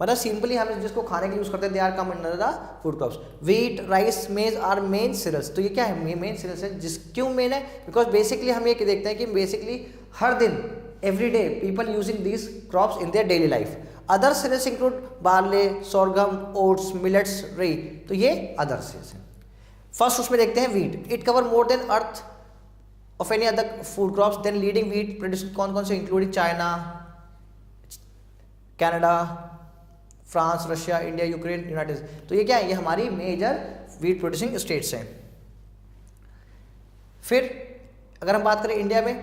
मतलब सिंपली हम जिसको खाने के लिए यूज करते हैं, they are come under the food crops. Wheat, rice, maize are main cereals. तो ये क्या है, मेन सीरियल्स है. क्यों मेन है, बिकॉज बेसिकली हम ये देखते हैं कि बेसिकली हर दिन, every day people using these crops in their daily life. Other cereals include barley, sorghum, oats, millets, rye. तो ये अदर सीरियल्स हैं. फर्स्ट उसमें देखते हैं wheat. It cover more than earth of any other food crops. Then leading wheat produce कौन कौन से, including China, Canada, France, Russia, India, Ukraine, United. तो ये क्या है, ये हमारी मेजर व्हीट प्रोड्यूसिंग स्टेट्स हैं. फिर अगर हम बात करें इंडिया में,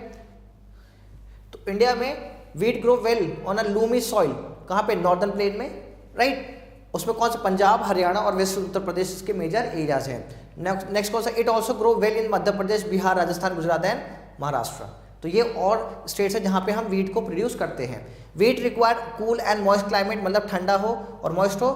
तो इंडिया में wheat grow well on a Lumi soil, कहाँ पे, नॉर्दर्न प्लेन में, राइट। उसमें कौन सा, पंजाब, हरियाणा और वेस्ट उत्तर प्रदेश इसके मेजर एरियाज हैं। नेक्स्ट कौन सा, it also grow well in Madhya Pradesh, Bihar, Rajasthan, Gujarat and Maharashtra. तो ये और स्टेट्स है जहाँ पे हम वीट को प्रोड्यूस करते हैं। Wheat require cool and moist climate, मतलब ठंडा हो और मॉइस्ट हो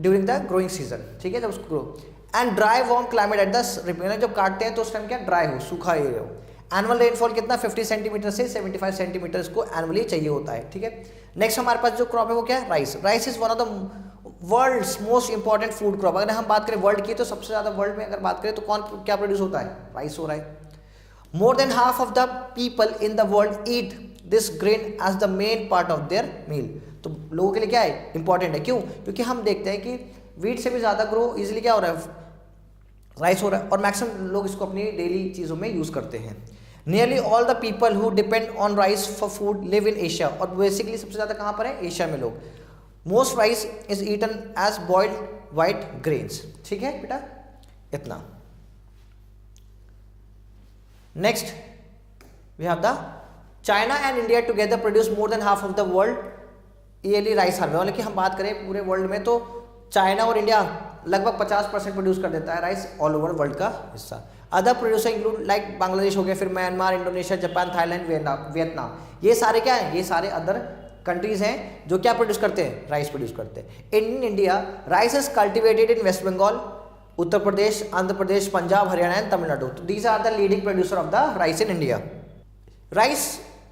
ड्यूरिंग द ग्रोइंग सीजन, ठीक है, जब उसको grow, and dry warm climate at the, जब काटते हैं तो उस टाइम क्या, ड्राई हो, सूखा एरिया हो। एनुअल रेनफॉल कितना, 50 सेंटीमीटर से 75 सेंटीमीटर को एनुअली चाहिए होता है, ठीक है। नेक्स्ट हमारे पास जो क्रॉप है वो क्या है, rice. Rice is one of the world's most important food crop. अगर हम बात करें वर्ल्ड की, तो सबसे ज्यादा वर्ल्ड में अगर बात करें तो कौन क्या प्रोड्यूस होता है, राइस हो रहा है। More than half of the people in the world eat this grain as the main part of their meal. तो लोगों के लिए क्या है, इंपॉर्टेंट है, क्यों, क्योंकि हम देखते हैं कि वीट से भी ज्यादा ग्रो इजिली क्या हो रहा है, राइस हो रहा है, और मैक्सिमम लोग इसको अपनी डेली चीज़ों में यूज़ करते हैं। Nearly all the people who depend on rice for food live in Asia, और बेसिकली सबसे ज़्यादा कहाँ पर है, एशिया में लोग। Most rice is eaten as boiled white grains, ठीक है बेटा, इतना। Next we have the China and India together produce more than half of the world yearly rice harvest. मतलब कि हम बात करें पूरे वर्ल्ड में तो चाइना और इंडिया लगभग 50% प्रोड्यूस कर देता है राइस ऑल ओवर वर्ल्ड का हिस्सा। Other producer include like Bangladesh हो गया, फिर Myanmar, Indonesia, Japan, Thailand, Vietnam. ये सारे क्या हैं, ये सारे अदर कंट्रीज हैं जो क्या प्रोड्यूस करते हैं, राइस प्रोड्यूस करते हैं। In India rice is cultivated in West Bengal, Uttar Pradesh, Andhra Pradesh, Punjab, Haryana and Tamil Nadu. तो these are the leading producer of the rice in India. Rice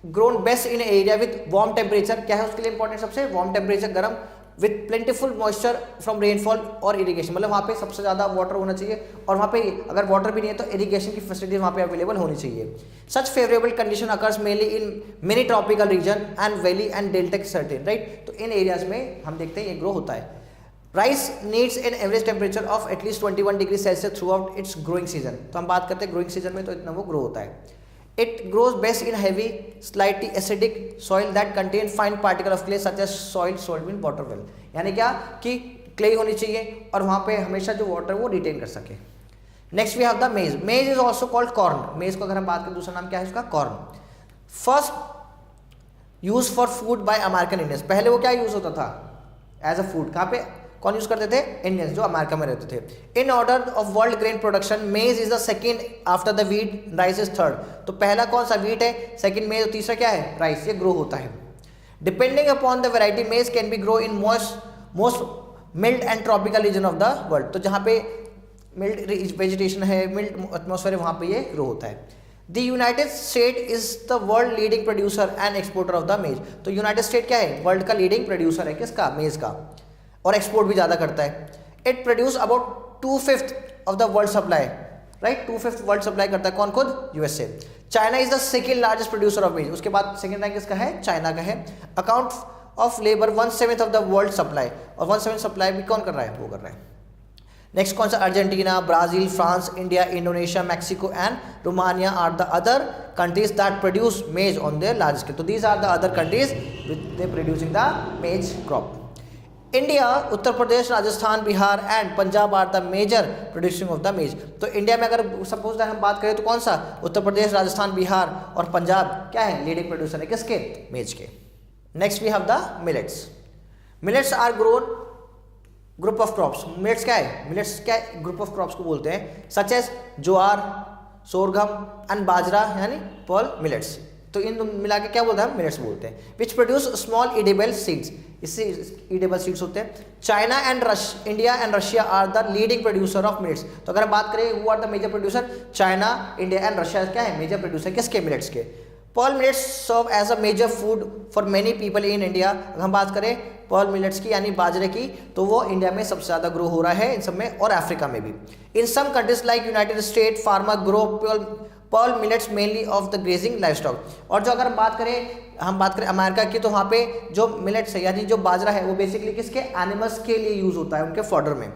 grown best in area with warm temperature, क्या है उसके लिए इंपॉर्टेंट, सबसे वार्म टेम्परेचर, गर्म, with plentiful moisture from rainfall or irrigation, मतलब वहाँ पे सबसे ज़्यादा वाटर होना चाहिए, और वहाँ पे अगर वाटर भी नहीं है तो इरिगेशन की फैसिलिटीज वहाँ पे अवेलेबल होनी चाहिए। Such favourable condition occurs mainly in many tropical region and valley and delta certain, right. तो इन एरियाज में हम देखते हैं ये ग्रो होता है। Rice needs an average temperature of at least 21 degree Celsius through out it's growing season. तो हम बात करते हैं ग्रोइंग सीजन में तो इतना वो ग्रो होता है। It grows best in heavy, slightly acidic soil that contain fine particle of clay such as soil salt in water well। यानी क्या कि क्ले होनी चाहिए और वहाँ पे हमेशा जो वाटर वो रिटेन कर सके। नेक्स्ट वी हैव द मेज। मेज इज ऑल्सो कॉल्ड कॉर्न। मेज को अगर हम बात करें दूसरा नाम क्या है उसका, corn. First use for food by American Indians. पहले वो क्या यूज होता था एज अ फूड, कहाँ पे, कौन यूज करते थे, इंडियंस जो अमेरिका में रहते थे। In order of world grain production maize is the second after the wheat, rice is third. तो पहला कौन सा, व्हीट है, सेकंड मेज, तीसरा क्या है, राइस। ये ग्रो होता है। Depending upon the variety maize can be grow in most mild and tropical region of the world. तो जहाँ पे मिल्ड वेजिटेशन है, मिल्ड एटमॉस्फेयर है, वहाँ पे ये ग्रो होता है। The United State is the world leading producer and exporter of the maize. तो यूनाइटेड स्टेट क्या है, वर्ल्ड का लीडिंग प्रोड्यूसर है किसका, मेज का, और एक्सपोर्ट भी ज़्यादा करता है। It produce about 2/5 of the world supply, right. 2/5 world supply करता है कौन, खुद USA. China is the second largest producer of मेज। उसके बाद सेकंड रैंक किसका है, चाइना का है। Account of labour 1/7 of the world supply, और 1/7 सप्लाई भी कौन कर रहा है, वो कर रहा है। नेक्स्ट कौन सा, Argentina, Brazil, France, India, Indonesia, Mexico and Romania are the other countries that produce maize on their large scale. तो these are the other countries with they producing the maize crop. India, Uttar Pradesh, Rajasthan, Bihar and Punjab are the major producing of the maize. तो India में अगर suppose हम बात करें तो कौन सा, उत्तर प्रदेश, राजस्थान, बिहार और पंजाब क्या है, लीडिंग प्रोड्यूसर है किसके, मेज के। Next we have the millets. Millets are grown group of crops. Millets क्या है, मिलेट्स क्या है, ग्रुप ऑफ क्रॉप्स को बोलते हैं, such as jowar, sorghum and bajra, यानी पर्ल मिलेट्स। तो इन मिला के क्या बोलते हैं, मिलेट्स बोलते हैं। Which produce small edible seeds, इससे ईडेबल सीड्स होते हैं। China and India and Russia are the leading producer of millets. तो अगर हम बात करें who are the major producer, China, India and Russia क्या है, मेजर प्रोड्यूसर किसके, मिलेट्स के। Pearl millets serve as a major food for many people in India. अगर हम बात करें पर्ल मिलेट्स की यानी बाजरे की, तो वो इंडिया में सबसे ज़्यादा ग्रो हो रहा है इन सब में, और अफ्रीका में भी। In some countries like United State farmer grow pearl millets mainly of the grazing livestock. और जो अगर हम बात करें अमेरिका की, तो वहाँ पे जो मिलेट्स है यानी जो बाजरा है वो बेसिकली किसके, एनिमल्स के लिए यूज होता है, उनके फॉडर में।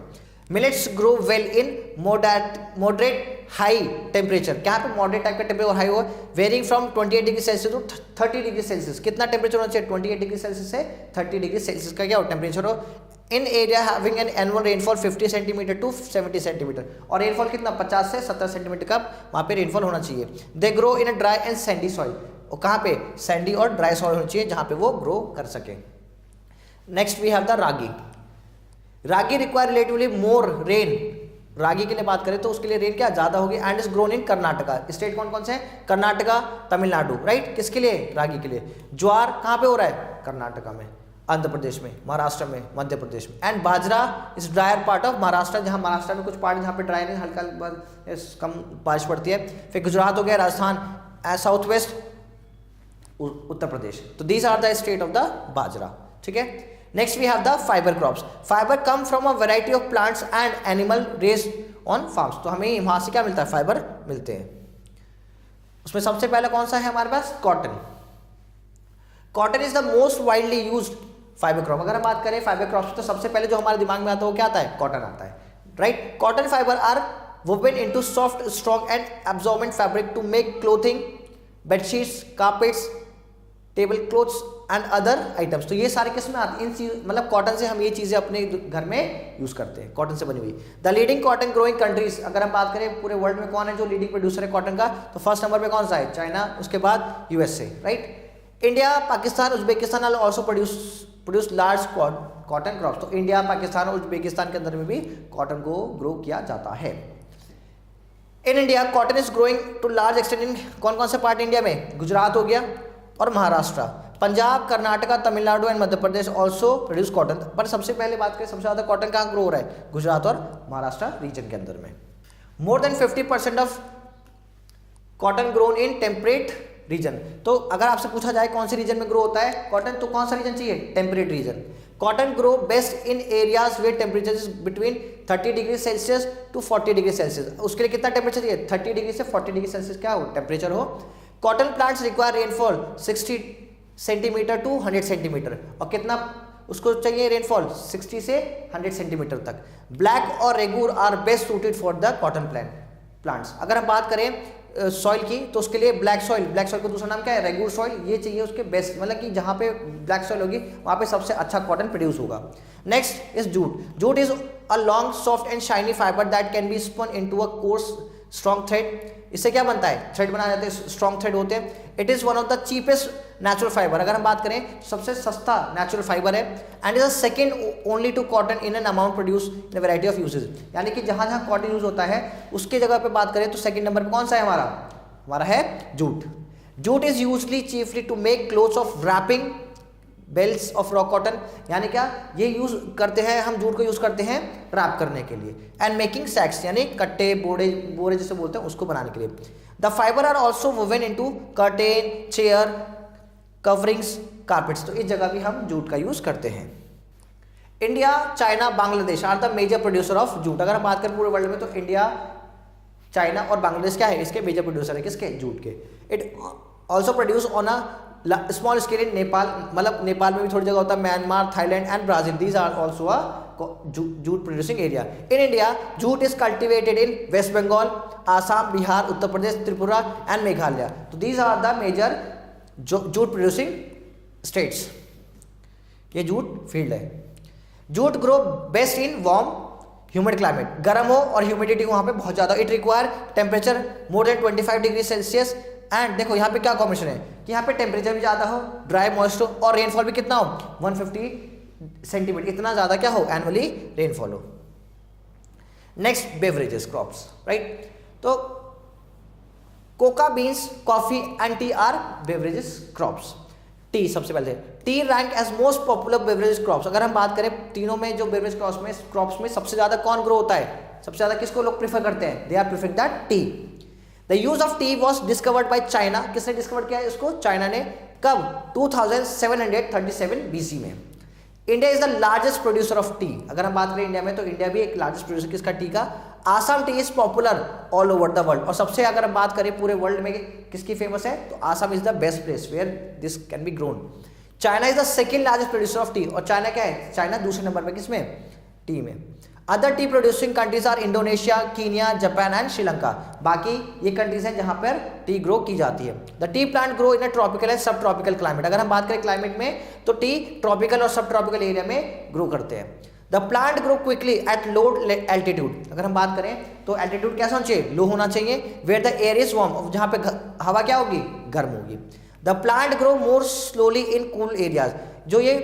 Millets grow well in moderate high temperature. क्या पे मॉडरेट टाइप का टेम्परेचर हाई हो, varying from 28 degree Celsius to 30 degree Celsius. कितना टेम्परेचर होना चाहिए, 28 डिग्री सेल्सियस से 30 डिग्री सेल्सियस का क्या हो टेम्परेचर हो। In area having an annual rainfall 50 centimetre to 70 centimetre, और रेनफॉल कितना 50 से 70 सेंटीमीटर का वहाँ पे रेनफॉल होना चाहिए। They grow in a dry and Sandy soil, और कहाँ पे सैंडी और ड्राई सॉइल होनी चाहिए जहाँ पे वो ग्रो कर सके। Next we have the ragi. Ragi require relatively more rain, ragi के लिए बात करें तो उसके लिए रेन क्या ज़्यादा होगी, and is grown in Karnataka. State कौन कौन से हैं, कर्नाटका, तमिलनाडु, राइट। किसके लिए, रागी के लिए। ज्वार कहाँ पे हो रहा है, कर्नाटका में, आंध्र प्रदेश में, महाराष्ट्र में, मध्य प्रदेश में। And bajra is dryer part of Maharashtra, जहाँ महाराष्ट्र में कुछ पार्ट जहाँ पे ड्राई नहीं, हल्का कम बारिश पड़ती है। फिर गुजरात हो गया, राजस्थान, साउथ वेस्ट उत्तर प्रदेश। तो these are the state of the bajra, ठीक है। Next we have the fibre crops. Fibre come from a variety of plants and animal raised on farms. तो हमें वहां से क्या मिलता है, फाइबर मिलते हैं। उसमें सबसे पहला कौन सा है हमारे पास, cotton. Cotton is the most widely used fibre crop. अगर हम बात करें फाइबर क्रॉप्स तो सबसे पहले जो हमारे दिमाग में आता है वो क्या आता है, कॉटन आता है, right. Cotton fiber are woven into soft, strong and absorbent fabric to make clothing, bedsheets, carpets, table clothes and other items. तो ये सारे किस में आते हैं, इन चीज मतलब कॉटन से हम ये चीजें अपने घर में यूज करते हैं, कॉटन से बनी हुई। The leading cotton growing countries, अगर हम बात करें पूरे वर्ल्ड में कौन है जो लीडिंग प्रोड्यूसर है कॉटन का, तो फर्स्ट नंबर पे कौन सा है, चाइना, उसके बाद USA, right. India, Pakistan, Uzbekistan are also produce large cotton crops. तो इंडिया, पाकिस्तान और उज्बेकिस्तान के अंदर में भी कॉटन को ग्रो किया जाता है। In India cotton is growing to large extent in कौन कौन से पार्ट इंडिया में, गुजरात हो गया और Maharashtra, Punjab, Karnataka, Tamil Nadu and Madhya Pradesh also produce cotton. पर सबसे पहले बात करें सबसे ज्यादा कॉटन कहाँ ग्रो हो रहा है, गुजरात और महाराष्ट्र रीजन के अंदर में। More than 50% of cotton grown in temperate region. तो अगर आपसे पूछा जाए कौन से रीजन में ग्रो होता है कॉटन, तो कौन सा रीजन चाहिए, temperate region. Cotton grow best in areas where temperature is between 30 degree Celsius to 40 degree Celsius. उसके लिए कितना टेम्परेचर चाहिए, 30 डिग्री से 40 डिग्री सेल्सियस क्या हो टेम्परेचर हो। Cotton plants require rainfall 60 centimeter to 100 centimeter, और कितना उसको चाहिए रेनफॉल 60 से 100 सेंटीमीटर तक। Black or regur are best suited for the cotton plants. अगर हम बात करें सॉइल की तो उसके लिए ब्लैक सॉइल को दूसरा नाम क्या है, रेगूर सॉइल, ये चाहिए उसके बेस्ट, मतलब कि जहाँ पे ब्लैक सॉइल होगी वहाँ पे सबसे अच्छा कॉटन प्रोड्यूस होगा। Next is jute. Jute is a long soft and shiny fiber that can be spun into a coarse strong thread. इससे क्या बनता है, थ्रेड बनाए जाते हैं, स्ट्रॉन्ग थ्रेड होते हैं। It is one of the cheapest natural fiber, अगर हम बात करें सबसे सस्ता नेचुरल फाइबर है। And is a second only to cotton in an amount produce in variety of uses. यानी कि जहाँ जहाँ कॉटन यूज होता है उसके जगह पे बात करें तो सेकंड नंबर पे कौन सा है हमारा है jute. Jute is usually chiefly to make clothes of wrapping belts of raw cotton, यानी क्या ये यूज करते हैं, हम जूट को यूज करते हैं रैप करने के लिए। एंड मेकिंग सैक्स, यानी कट्टे बोरे जिसे बोलते हैं उसको बनाने के लिए। The fiber are also woven into curtain, chair, coverings, carpets. तो इस जगह भी हम जूट का यूज करते हैं। India, China, Bangladesh are the major producer of jute. अगर हम बात करें पूरे वर्ल्ड में तो इंडिया, चाइना और बांग्लादेश क्या है, इसके मेजर प्रोड्यूसर है, किसके, जूट के। It also produce on a small scale in Nepal, मतलब नेपाल में भी थोड़ी जगह होता है, Myanmar, Thailand and Brazil, these are also a jute producing area. In India jute is cultivated in West Bengal, Assam, Bihar, Uttar Pradesh, Tripura and Meghalaya. तो these are the major jute producing states. ये jute field है। Jute grow best in warm humid climate, गर्म हो और humidity वहाँ पे बहुत ज़्यादा। It require temperature more than 25 degree Celsius. And देखो यहाँ पे क्या कॉम्बिनेशन है कि यहाँ पे टेम्परेचर भी ज़्यादा हो, ड्राई मॉइस्ट हो, और रेनफॉल भी कितना हो 150 सेंटीमीटर, इतना ज़्यादा क्या हो एनुअली रेनफॉल हो। Next beverages crops, right. तो cocoa, beans, coffee and tea are beverages crops. Tea सबसे पहले, tea rank as most popular beverage crops. अगर हम बात करें तीनों में जो बेवरेज क्रॉप्स में सबसे ज्यादा कौन ग्रो होता है, सबसे ज्यादा किसको लोग प्रीफर करते हैं, they are preferring that tea. The use of tea was discovered by China. किसने डिस्कवर किया इसको, चाइना ने। कब, 2737 BC में। India is the largest producer of tea. अगर हम बात करें इंडिया में तो इंडिया भी एक लार्जेस्ट प्रोड्यूसर किसका, टी का। Assam T is popular all over the world, और सबसे अगर हम बात करें पूरे वर्ल्ड में किसकी फेमस है तो Assam is the best place where this can be grown. China is the second largest producer of tea, और चाइना क्या है, चाइना दूसरे नंबर पे किसमें, टी में। Other tea producing countries are Indonesia, Kenya, Japan and Sri Lanka. बाकी ये कंट्रीज हैं जहां पर टी ग्रो की जाती है। The T plant grow in a tropical and सब ट्रॉपिकल क्लाइमेट। अगर हम बात करें क्लाइमेट में तो टी ट्रॉपिकल और सब ट्रॉपिकल एरिया में ग्रो करते हैं। The plant grow quickly at low altitude. अगर हम बात करें तो एल्टीट्यूड कैसा होना चाहिए, लो होना चाहिए, where the air is warm, जहां पे हवा क्या होगी, गर्म होगी। The plant grow more slowly in cool areas, जो ये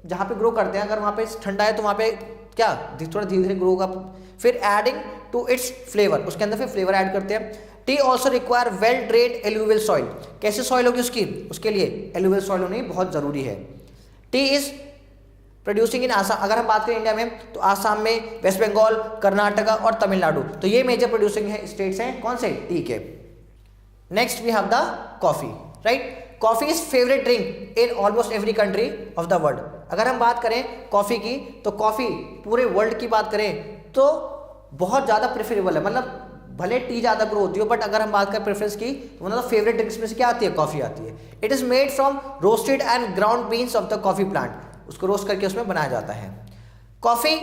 जहां पे ग्रो करते हैं अगर वहां पे ठंडा है तो वहां पे क्या थोड़ा धीरे धीरे ग्रो होगा। फिर एडिंग टू इट्स फ्लेवर, उसके अंदर फिर फ्लेवर ऐड करते हैं। T also require well drained alluvial soil, कैसी सॉइल होगी उसकी, उसके लिए एलुवियल सॉइल होनी बहुत जरूरी है। T is producing in Assam, अगर हम बात करें इंडिया में तो आसाम में, वेस्ट बंगाल, कर्नाटका और तमिलनाडु, तो ये मेजर प्रोड्यूसिंग है स्टेट्स हैं कौन से, टी के। Next we have the coffee, right. Coffee is favourite drink in almost every country of the world. अगर हम बात करें कॉफी की तो कॉफी पूरे वर्ल्ड की बात करें तो बहुत ज्यादा प्रेफरेबल है, मतलब भले टी ज्यादा ग्रो होती हो बट अगर हम बात करें प्रेफरेंस की तो one of the favourite drinks में से क्या आती है, कॉफी आती है। It is made from roasted and ground beans of the coffee plant, उसको रोस्ट करके उसमें बनाया जाता है। Coffee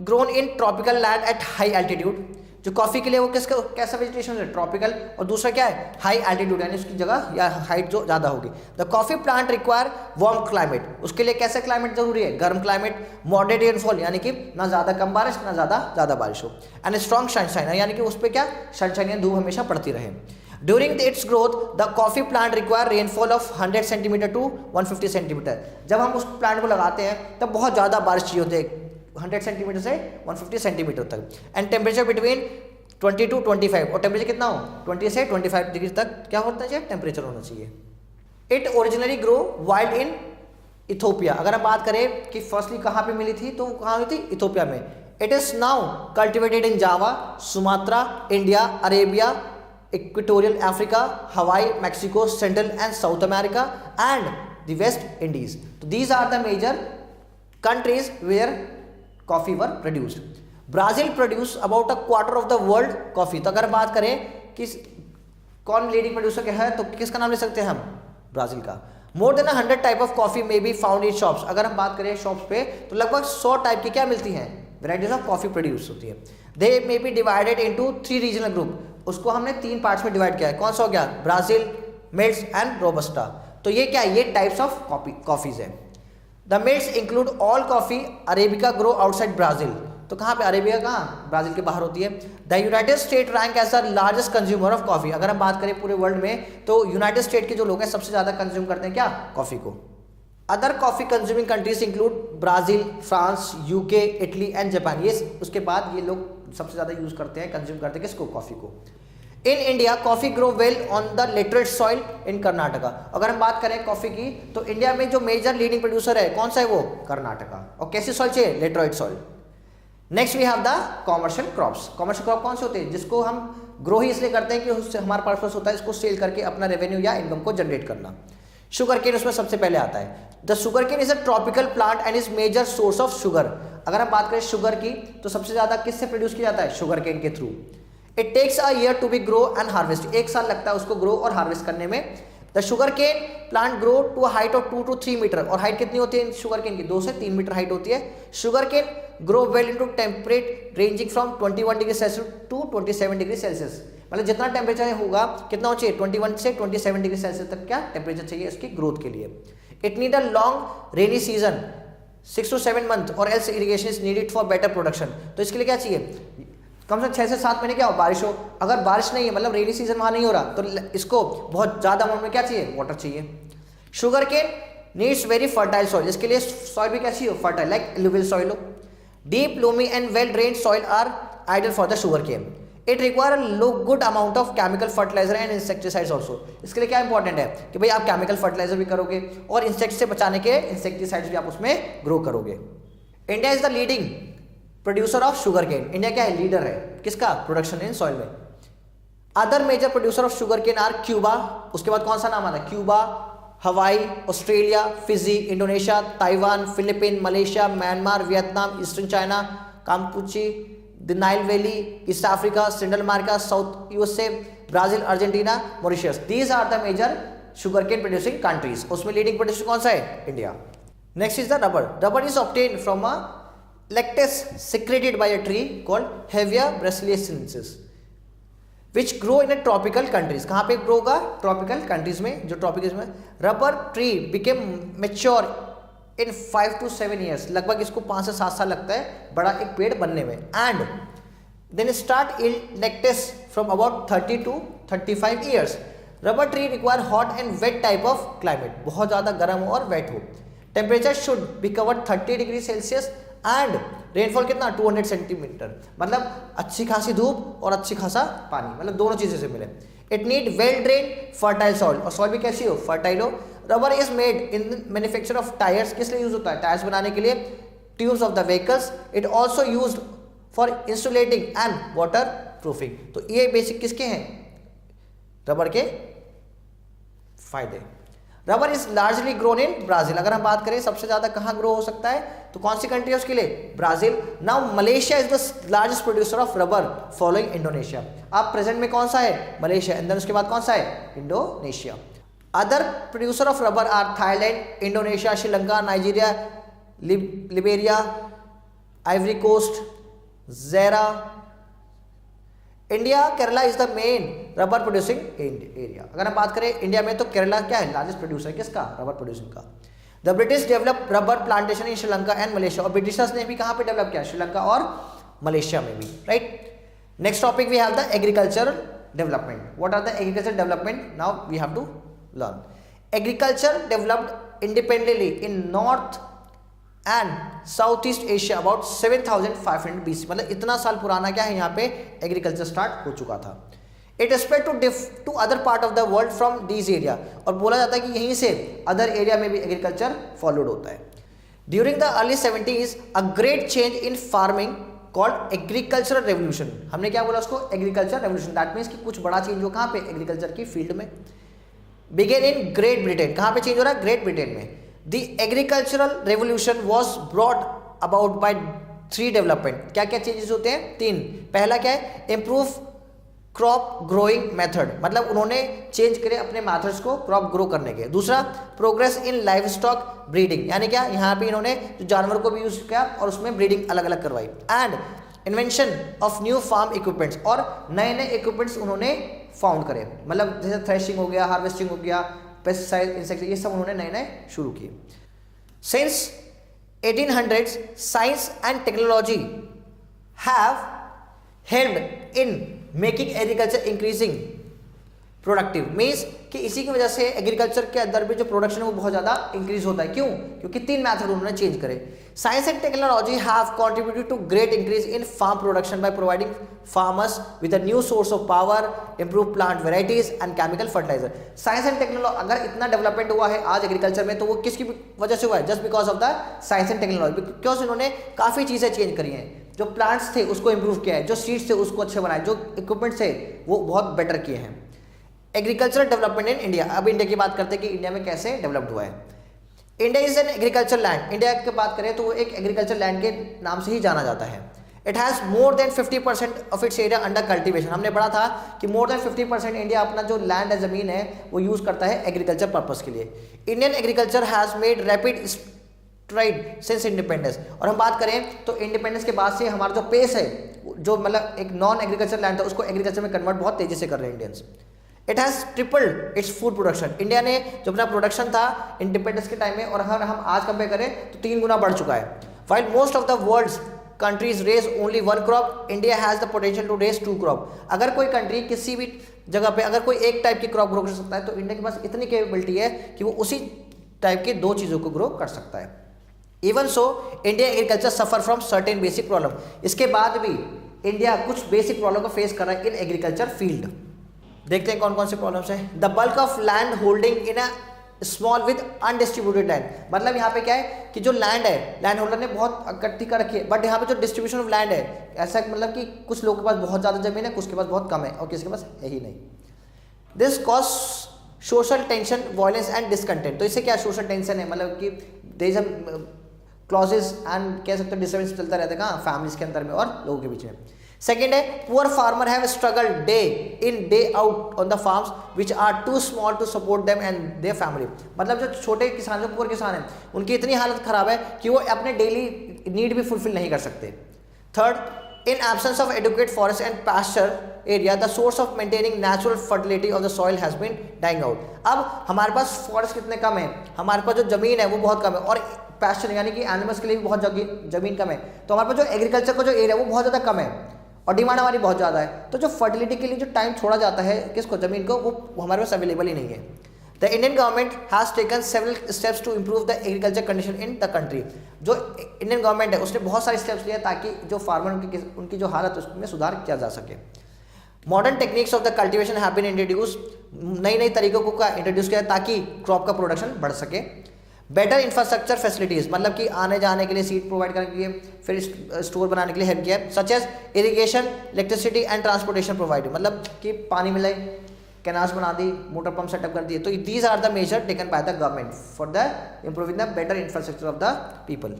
grown in tropical land at high altitude, जो कॉफी के लिए वो किसका कैसा वेजिटेशन है, ट्रॉपिकल, और दूसरा क्या है, हाई एल्टीट्यूड, यानी उसकी जगह या हाइट जो ज्यादा होगी। The coffee plant require warm climate, उसके लिए कैसा क्लाइमेट जरूरी है, गर्म क्लाइमेट, मॉडरेट रेनफॉल, यानी कि ना ज्यादा कम बारिश ना ज्यादा बारिश हो, एंड स्ट्रॉन्ग सनशाइन, यानी कि उस पर क्या सनशाइन या धूप हमेशा पड़ती रहे। During its growth the coffee plant require rainfall of 100 centimeter to 150 centimeter. जब हम उस प्लांट को लगाते हैं तब बहुत ज़्यादा बारिश चाहिए होती है, 100 सेंटीमीटर से 150 सेंटीमीटर तक, एंड टेम्परेचर बिटवीन 20 to 25, और टेम्परेचर कितना हो 20 से 25 डिग्री तक क्या होना चाहिए, टेम्परेचर होना चाहिए। It originally grow wild in Ethiopia, अगर हम बात करें कि फर्स्टली कहाँ पे मिली थी तो कहाँ हुई थी, इथोपिया में। It is now cultivated in Java, Sumatra, India, Arabia, equatorial Africa, Hawaii, Mexico, Central and South America and the West Indies. तो these are the major countries where coffee were produced. Brazil produce about a quarter of the world coffee, तो अगर बात करें कि कौन leading producer है तो किसका नाम ले सकते हैं हम, ब्राजील का। More than 100 type of coffee may be found in shops, अगर हम बात करें शॉप्स पे तो लगभग 100 टाइप की क्या मिलती हैं, वेराइटीज ऑफ कॉफी प्रोड्यूस होती है। They may be divided into 3 regional group, उसको हमने 3 पार्ट्स में डिवाइड किया है, कौन सा हो गया, ब्राजील, मिल्स एंड रोबस्टा। तो ये क्या है, ये टाइप्स ऑफ कॉफीज है। The mills include all coffee arabica grow outside Brazil, तो कहाँ पे, अरेबिया कहाँ, ब्राजील के बाहर होती है। The United State rank as the largest consumer of coffee, अगर हम बात करें पूरे वर्ल्ड में तो यूनाइटेड स्टेट के जो लोग हैं सबसे ज्यादा कंज्यूम करते हैं क्या, कॉफी को। Other coffee consuming countries include Brazil, France, UK, Italy and Japan, ये उसके बाद ये लोग सबसे ज्यादा यूज करते हैं, कंज्यूम करते हैं किसको, कॉफी को। In India coffee grow well on the laterite soil in Karnataka, अगर हम बात करें कॉफी की तो इंडिया में जो मेजर लीडिंग प्रोड्यूसर है कौन सा है वो, कर्नाटका, और कैसी सॉइल चाहिए, laterite soil. Next we have the commercial crops. Commercial crop कौन से होते हैं, जिसको हम ग्रो ही इसलिए करते हैं कि उससे हमारा पर्पस होता है इसको सेल करके अपना रेवेन्यू या इनकम को जनरेट करना। शुगर केन उसमें सबसे पहले आता है। The sugar cane is a tropical plant and is major source of sugar, अगर हम बात करें शुगर की तो सबसे ज्यादा किससे प्रोड्यूस किया जाता है, शुगर केन के थ्रू। It takes a year to be grow and harvest, 1 साल लगता है उसको ग्रो और हार्वेस्ट करने में। The sugar cane plant grow to a height of 2 to 3 meter, और हाइट कितनी होती है शुगर केन की, 2 से 3 मीटर हाइट होती है। Sugar cane grow well into temperate ranging from 21 degree Celsius to 27 degree Celsius, मतलब जितना टेम्परेचर होगा कितना हो चाहिए, 21 से 27 डिग्री सेल्सियस तक क्या टेम्परेचर चाहिए उसकी ग्रोथ के लिए। It need a long rainy season 6 to 7 month or else irrigation is needed for better production, तो इसके लिए क्या चाहिए, कम से कम 6 से 7 महीने क्या हो, बारिश हो। अगर बारिश नहीं है मतलब रेनी सीजन वहां नहीं हो रहा तो इसको बहुत ज्यादा अमाउंट में क्या चाहिए, वाटर चाहिए। Sugar cane needs very fertile soil, इसके लिए सॉइल भी कैसी हो, फर्टाइल, लाइक एलुवियल सॉइल हो। Deep loamy and well drained soil are ideal for the sugar cane. It require low good amount of chemical fertilizer and insecticides also, इसके लिए क्या important है कि भाई आप केमिकल फर्टिलाइजर भी करोगे और इंसेक्ट से बचाने के इंसेक्टिसाइड्स भी आप उसमें ग्रो करोगे। India is the leading producer of sugar cane, India क्या है, लीडर है किसका, प्रोडक्शन इन सॉइल में। Other major producer of sugar cane are Cuba, उसके बाद कौन सा नाम आता है, Cuba, Hawaii, Australia, Fiji, Indonesia, Taiwan, Philippine, Malaysia, Myanmar, Vietnam, eastern China, Kampuchea, the Nile valley, east Africa, central America, south USA, Brazil, Argentina, Mauritius. These are the major sugar cane producing countries, उसमें leading producer कौन सा है, India. Next is the rubber. Rubber is obtain from a lactease secreted by a tree called Hevea brasiliensis which grow in a tropical countries, कहाँ पे grow होगा, tropical countries में, जो tropical में। Rubber tree became mature in 5 to 7 years, लगभग इसको 5 से 7 साल लगता है बड़ा एक पेड़ बनने में. And then start yield nectar from about 30 to 35 years. Rubber tree require hot and wet type of climate, बहुत ज़्यादा गर्म हो और वेट हो. Temperature should be covered 30 degree Celsius and rainfall कितना 200 सेंटीमीटर, मतलब अच्छी खासी धूप और अच्छी खासा पानी, मतलब दोनों चीज़ें से मिले. It need well drain fertile soil, और सॉइल भी कैसी हो, फर्टाइल हो. Rubber is made in manufacture of tyres, किस लिए यूज होता है, टायर्स बनाने के लिए, tubes of the vehicles. It also use for insulating and water proofing. तो ये बेसिक किसके हैं, रबर के फायदे. Rubber is largely grown in Brazil. अगर हम बात करें सबसे ज्यादा कहां ग्रो हो सकता है, तो कौन सी कंट्री है उसके लिए, Brazil. Now Malaysia is the largest producer of rubber following Indonesia. अब प्रेजेंट में कौन सा है, मलेशिया, एंड देन उसके बाद कौन सा है, Indonesia. Other producer of rubber are Thailand, Indonesia, Sri Lanka, Nigeria, Liberia, Ivory Coast, Zaire. India, Kerala is the main rubber producing area. अगर हम बात करें इंडिया में तो केरला क्या है, लार्जेस्ट प्रोड्यूसर किसका, रबर प्रोड्यूसिंग का. The British develop rubber plantation in Sri Lanka and Malaysia. और ब्रिटिशर्स ने भी कहां पे डेवलप किया, श्रीलंका और मलेशिया में भी, right. Next topic we have the agricultural development. What are the agriculture development, now we have to learn. Agriculture developed independently in north and south east Asia about 7500 BC, मतलब इतना साल पुराना क्या है यहाँ पे एग्रीकल्चर स्टार्ट हो चुका था. It spread to other part of the world from this area, और बोला जाता है कि यहीं से अदर एरिया में भी एग्रीकल्चर फॉलोड होता है. During the early 70s a great change in farming called agricultural revolution. हमने क्या बोला उसको, एग्रीकल्चर रेवोल्यूशन. दैट मीन्स कि कुछ बड़ा चेंज हो कहाँ पे, एग्रीकल्चर की फील्ड में. बिगेन इन ग्रेट ब्रिटेन, कहाँ पे चेंज हो रहा है, ग्रेट ब्रिटेन में. The agricultural revolution was brought about by 3 development. क्या क्या चेंजेस होते हैं, 3. पहला क्या है, improve crop growing method, मतलब उन्होंने चेंज करे अपने मेथड्स को क्रॉप ग्रो करने के. दूसरा, progress in live stock breeding, यानी क्या यहाँ पे इन्होंने जो जानवर को भी यूज किया और उसमें ब्रीडिंग अलग अलग करवाई. And invention of new farm equipments, और नए नए इक्विपमेंट्स उन्होंने फाउंड करे, मतलब जैसे थ्रेशिंग हो गया, हार्वेस्टिंग हो गया, पेस्टिसाइड, इंसेक्ट, ये सब उन्होंने नए नए शुरू किए. Since 1800s science and technology have helped in making agriculture increasing productive. Means कि इसी की वजह से एग्रीकल्चर के अंदर भी जो प्रोडक्शन है वो बहुत ज़्यादा इंक्रीज होता है. क्यों, क्योंकि 3 मैथड उन्होंने चेंज करे. Science and technology have contributed to great increase in farm production by providing farmers with a new source of power, improve plant varieties and chemical fertilizer. Science and technology, अगर इतना development हुआ है आज agriculture में, तो वो किसकी वजह से हुआ है, just because of the science and technology. Because इन्होंने काफ़ी चीज़ें चेंज करी हैं. जो प्लांट्स थे उसको इंप्रूव किया है, जो सीड्स थे उसको अच्छे बनाए, जो इक्विपमेंट्स थे वो बहुत बेटर किए हैं. Agricultural development in India. अब इंडिया की बात करते हैं कि इंडिया में कैसे डेवलप्ड हुआ है. India is an agriculture land. India की बात करें तो वो एक एग्रीकल्चर लैंड के नाम से ही जाना जाता है. It has more than 50% of its area under cultivation. हमने पढ़ा था कि मोर देन 50% इंडिया अपना जो लैंड है, ज़मीन है, वो यूज़ करता है एग्रीकल्चर पर्पज़ के लिए. Indian agriculture has made rapid STRIDE since independence. और हम बात करें तो इंडिपेंडेंस के बाद से हमारा जो पेस है, जो मतलब एक नॉन एग्रीकल्चर लैंड था उसको एग्रीकल्चर में कन्वर्ट बहुत तेज़ी से कर रहे हैं Indians. It has tripled its food production. India ने जो अपना प्रोडक्शन था इंडिपेंडेंस के टाइम में और अगर हम आज कंपेयर करें तो 3 गुना बढ़ चुका है. While most of the world's countries raise only 1 crop, India has the potential to raise 2 crop. अगर कोई कंट्री किसी भी जगह पे अगर कोई एक टाइप की क्रॉप ग्रो कर सकता है, तो इंडिया के पास इतनी कैपेबिलिटी है कि वो उसी टाइप के 2 चीज़ों को ग्रो कर सकता है. Even so India agriculture suffer from certain basic problem. इसके बाद भी इंडिया कुछ बेसिक प्रॉब्लम को फेस कर रहा है इन एग्रीकल्चर फील्ड. देखते हैं कौन कौन से प्रॉब्लम्स हैं. The bulk of land holding in a small with undistributed land. मतलब यहाँ पे क्या है कि जो लैंड है, लैंड होल्डर ने बहुत इकट्ठी कर रखी है, बट यहाँ पे जो डिस्ट्रीब्यूशन ऑफ लैंड है, ऐसा मतलब कि कुछ लोगों के पास बहुत ज़्यादा जमीन है, कुछ के पास बहुत कम है और किसी के पास है ही नहीं. This cause social tension, violence and discontent. तो इससे क्या सोशल टेंशन है, मतलब कि there is a clashes and कह सकते हो डिस्टर्बेंस चलता रहता है कहाँ, फैमिलीज के अंदर में और लोगों के बीच में. सेकेंड है poor farmer have struggle day in day out on the farms which are too small to support them and their family. मतलब जो छोटे किसान, जो पुअर किसान हैं, उनकी इतनी हालत खराब है कि वो अपने डेली नीड भी फुलफिल नहीं कर सकते. Third, in absence of adequate forest and pasture area the source of maintaining natural fertility of the soil has been dying out. अब हमारे पास फॉरेस्ट कितने कम है, हमारे पास जो जमीन है वो बहुत कम है और पैस्चर यानी कि एनिमल्स के लिए भी बहुत जमीन कम है, तो हमारे पास जो एग्रीकल्चर का जो एरिया वो बहुत ज़्यादा कम है और डिमांड हमारी बहुत ज़्यादा है, तो जो फर्टिलिटी के लिए जो टाइम छोड़ा जाता है किसको, ज़मीन को, वो हमारे पास अवेलेबल ही नहीं है। The Indian government has taken several steps to improve the agriculture condition in the country. जो इंडियन गवर्नमेंट है उसने बहुत सारे स्टेप्स लिए ताकि जो फार्मर उनकी जो हालत उसमें सुधार किया जा सके। Modern techniques of the cultivation have been introduce, नई तरीकों को का इंट्रोड्यूस किया ताकि क्रॉप का प्रोडक्शन बढ़ सके। बेटर इंफ्रास्ट्रक्चर फैसिलिटीज़, मतलब कि आने जाने के लिए सीड प्रोवाइड करने के लिए, फिर स्टोर बनाने के लिए हेल्प किया, such as irrigation, electricity and transportation provide, मतलब कि पानी मिले, कैनाल्स बना दी, मोटर पंप सेटअप कर दिए। तो these are the measure taken by the government for the improving the better infrastructure of the people.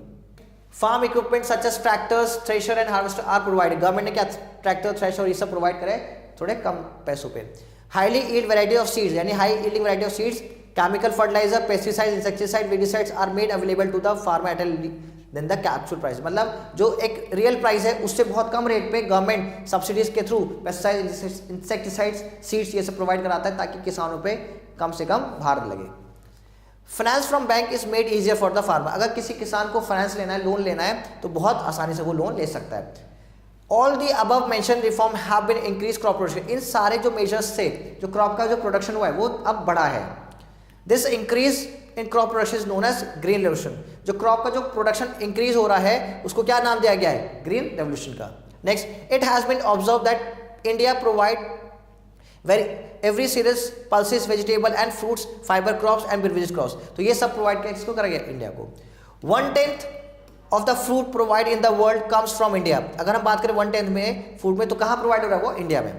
Farm equipment such as tractors, thresher and harvester are provided. Government ने क्या tractor, thresher ये सब provide करे थोड़े कम पैसों पे। Highly yield variety of seeds, यानी high yielding variety of seeds, chemical fertiliser, pesticide, insecticide, weedicides are made available to the farmer at then the capsule price, मतलब जो एक रियल प्राइस है उससे बहुत कम रेट पे गवर्नमेंट सब्सिडीज के थ्रू पेस्टिसाइड, इंसेक्टिसाइड्स, सीड्स ये सब प्रोवाइड कराता है ताकि किसानों पे कम से कम भार लगे। Finance from bank is made easier for the farmer, अगर किसी किसान को फाइनेंस लेना है, लोन लेना है, तो बहुत आसानी से वो लोन ले सकता है। All the above mention reform have been increase crop production, इन सारे जो मेजर्स से जो क्रॉप का जो प्रोडक्शन हुआ है वो अब बढ़ा है। This increase in crop production is known as green revolution, जो क्रॉप का जो प्रोडक्शन इंक्रीज हो रहा है उसको क्या नाम दिया गया है, ग्रीन रेवोल्यूशन का। Next, it has been observe that India provide every cereals, pulses, vegetable and fruits, fibre crops and beverage crops, तो ये सब प्रोवाइड किसको करा गया, इंडिया को। 1/10 of the fruit provide in the world comes from India, अगर हम बात करें 1/10 में फूड में, तो कहाँ प्रोवाइड हो रहा है वो, इंडिया में।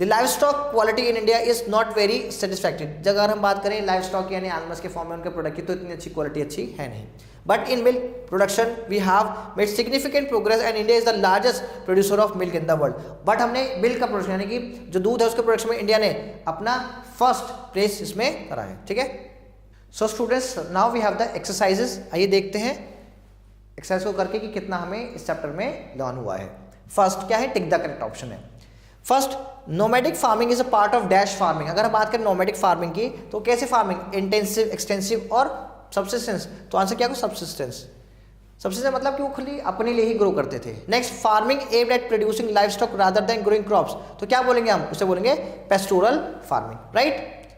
The live stock quality in India is not very satisfactory, अगर हम बात करें लाइव स्टॉक यानी एनिमल्स के फॉर्म में उनके प्रोडक्ट की, तो इतनी अच्छी क्वालिटी अच्छी है नहीं। But in milk production we have made significant progress and India is the largest producer of milk in the world, but हमने मिल्क का प्रोडक्शन यानी कि जो दूध है उसके प्रोडक्शन में इंडिया ने अपना फर्स्ट प्लेस इसमें करा है, ठीक है। So students, now we have the exercises, आइए देखते हैं एक्सरसाइज को करके कि कितना हमें इस चैप्टर में लर्न हुआ है। फर्स्ट क्या है, टिक द करेक्ट ऑप्शन है। First, nomadic farming is a part of dash farming, अगर हम बात करें नोमैडिक फार्मिंग की तो कैसे फार्मिंग, इंटेंसिव, एक्सटेंसिव और सब्सिस्टेंस, तो आंसर क्या होगा, सब्सिस्टेंस। सब्सिस्टेंस मतलब कि वो खाली अपने लिए ही ग्रो करते थे। Next, farming aimed at producing live stock rather than growing crops, तो क्या बोलेंगे हम, उसे बोलेंगे पेस्टोरल फार्मिंग, राइट।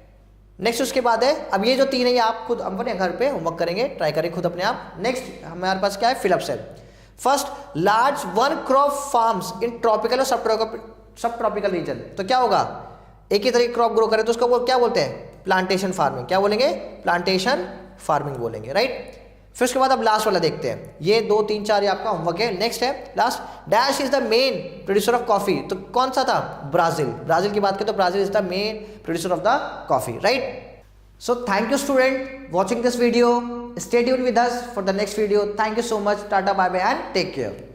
नेक्स्ट उसके बाद है, अब ये जो तीन है ये आप खुद अपने घर पे होमवर्क करेंगे, ट्राई करें खुद अपने आप। नेक्स्ट हमारे पास क्या है, फिलअप्स है। First, large one crop farms in tropical और सब ट्रॉपिकल रीजन, तो क्या होगा, एक ही तरह की क्रॉप ग्रो करें तो उसको वो क्या बोलते हैं, प्लांटेशन फार्मिंग, क्या बोलेंगे, प्लांटेशन फार्मिंग बोलेंगे, राइट। फिर उसके बाद अब लास्ट वाला देखते हैं, ये 2 3 4 ये आपका होमवर्क है। नेक्स्ट है last, dash is the main producer of coffee, तो कौन सा था, ब्राजील। ब्राजील की बात करें तो Brazil is the main producer of the coffee, right. So thank you student watching this video, stay tuned with us for the next video. Thank you so much, tata bye bye and take care.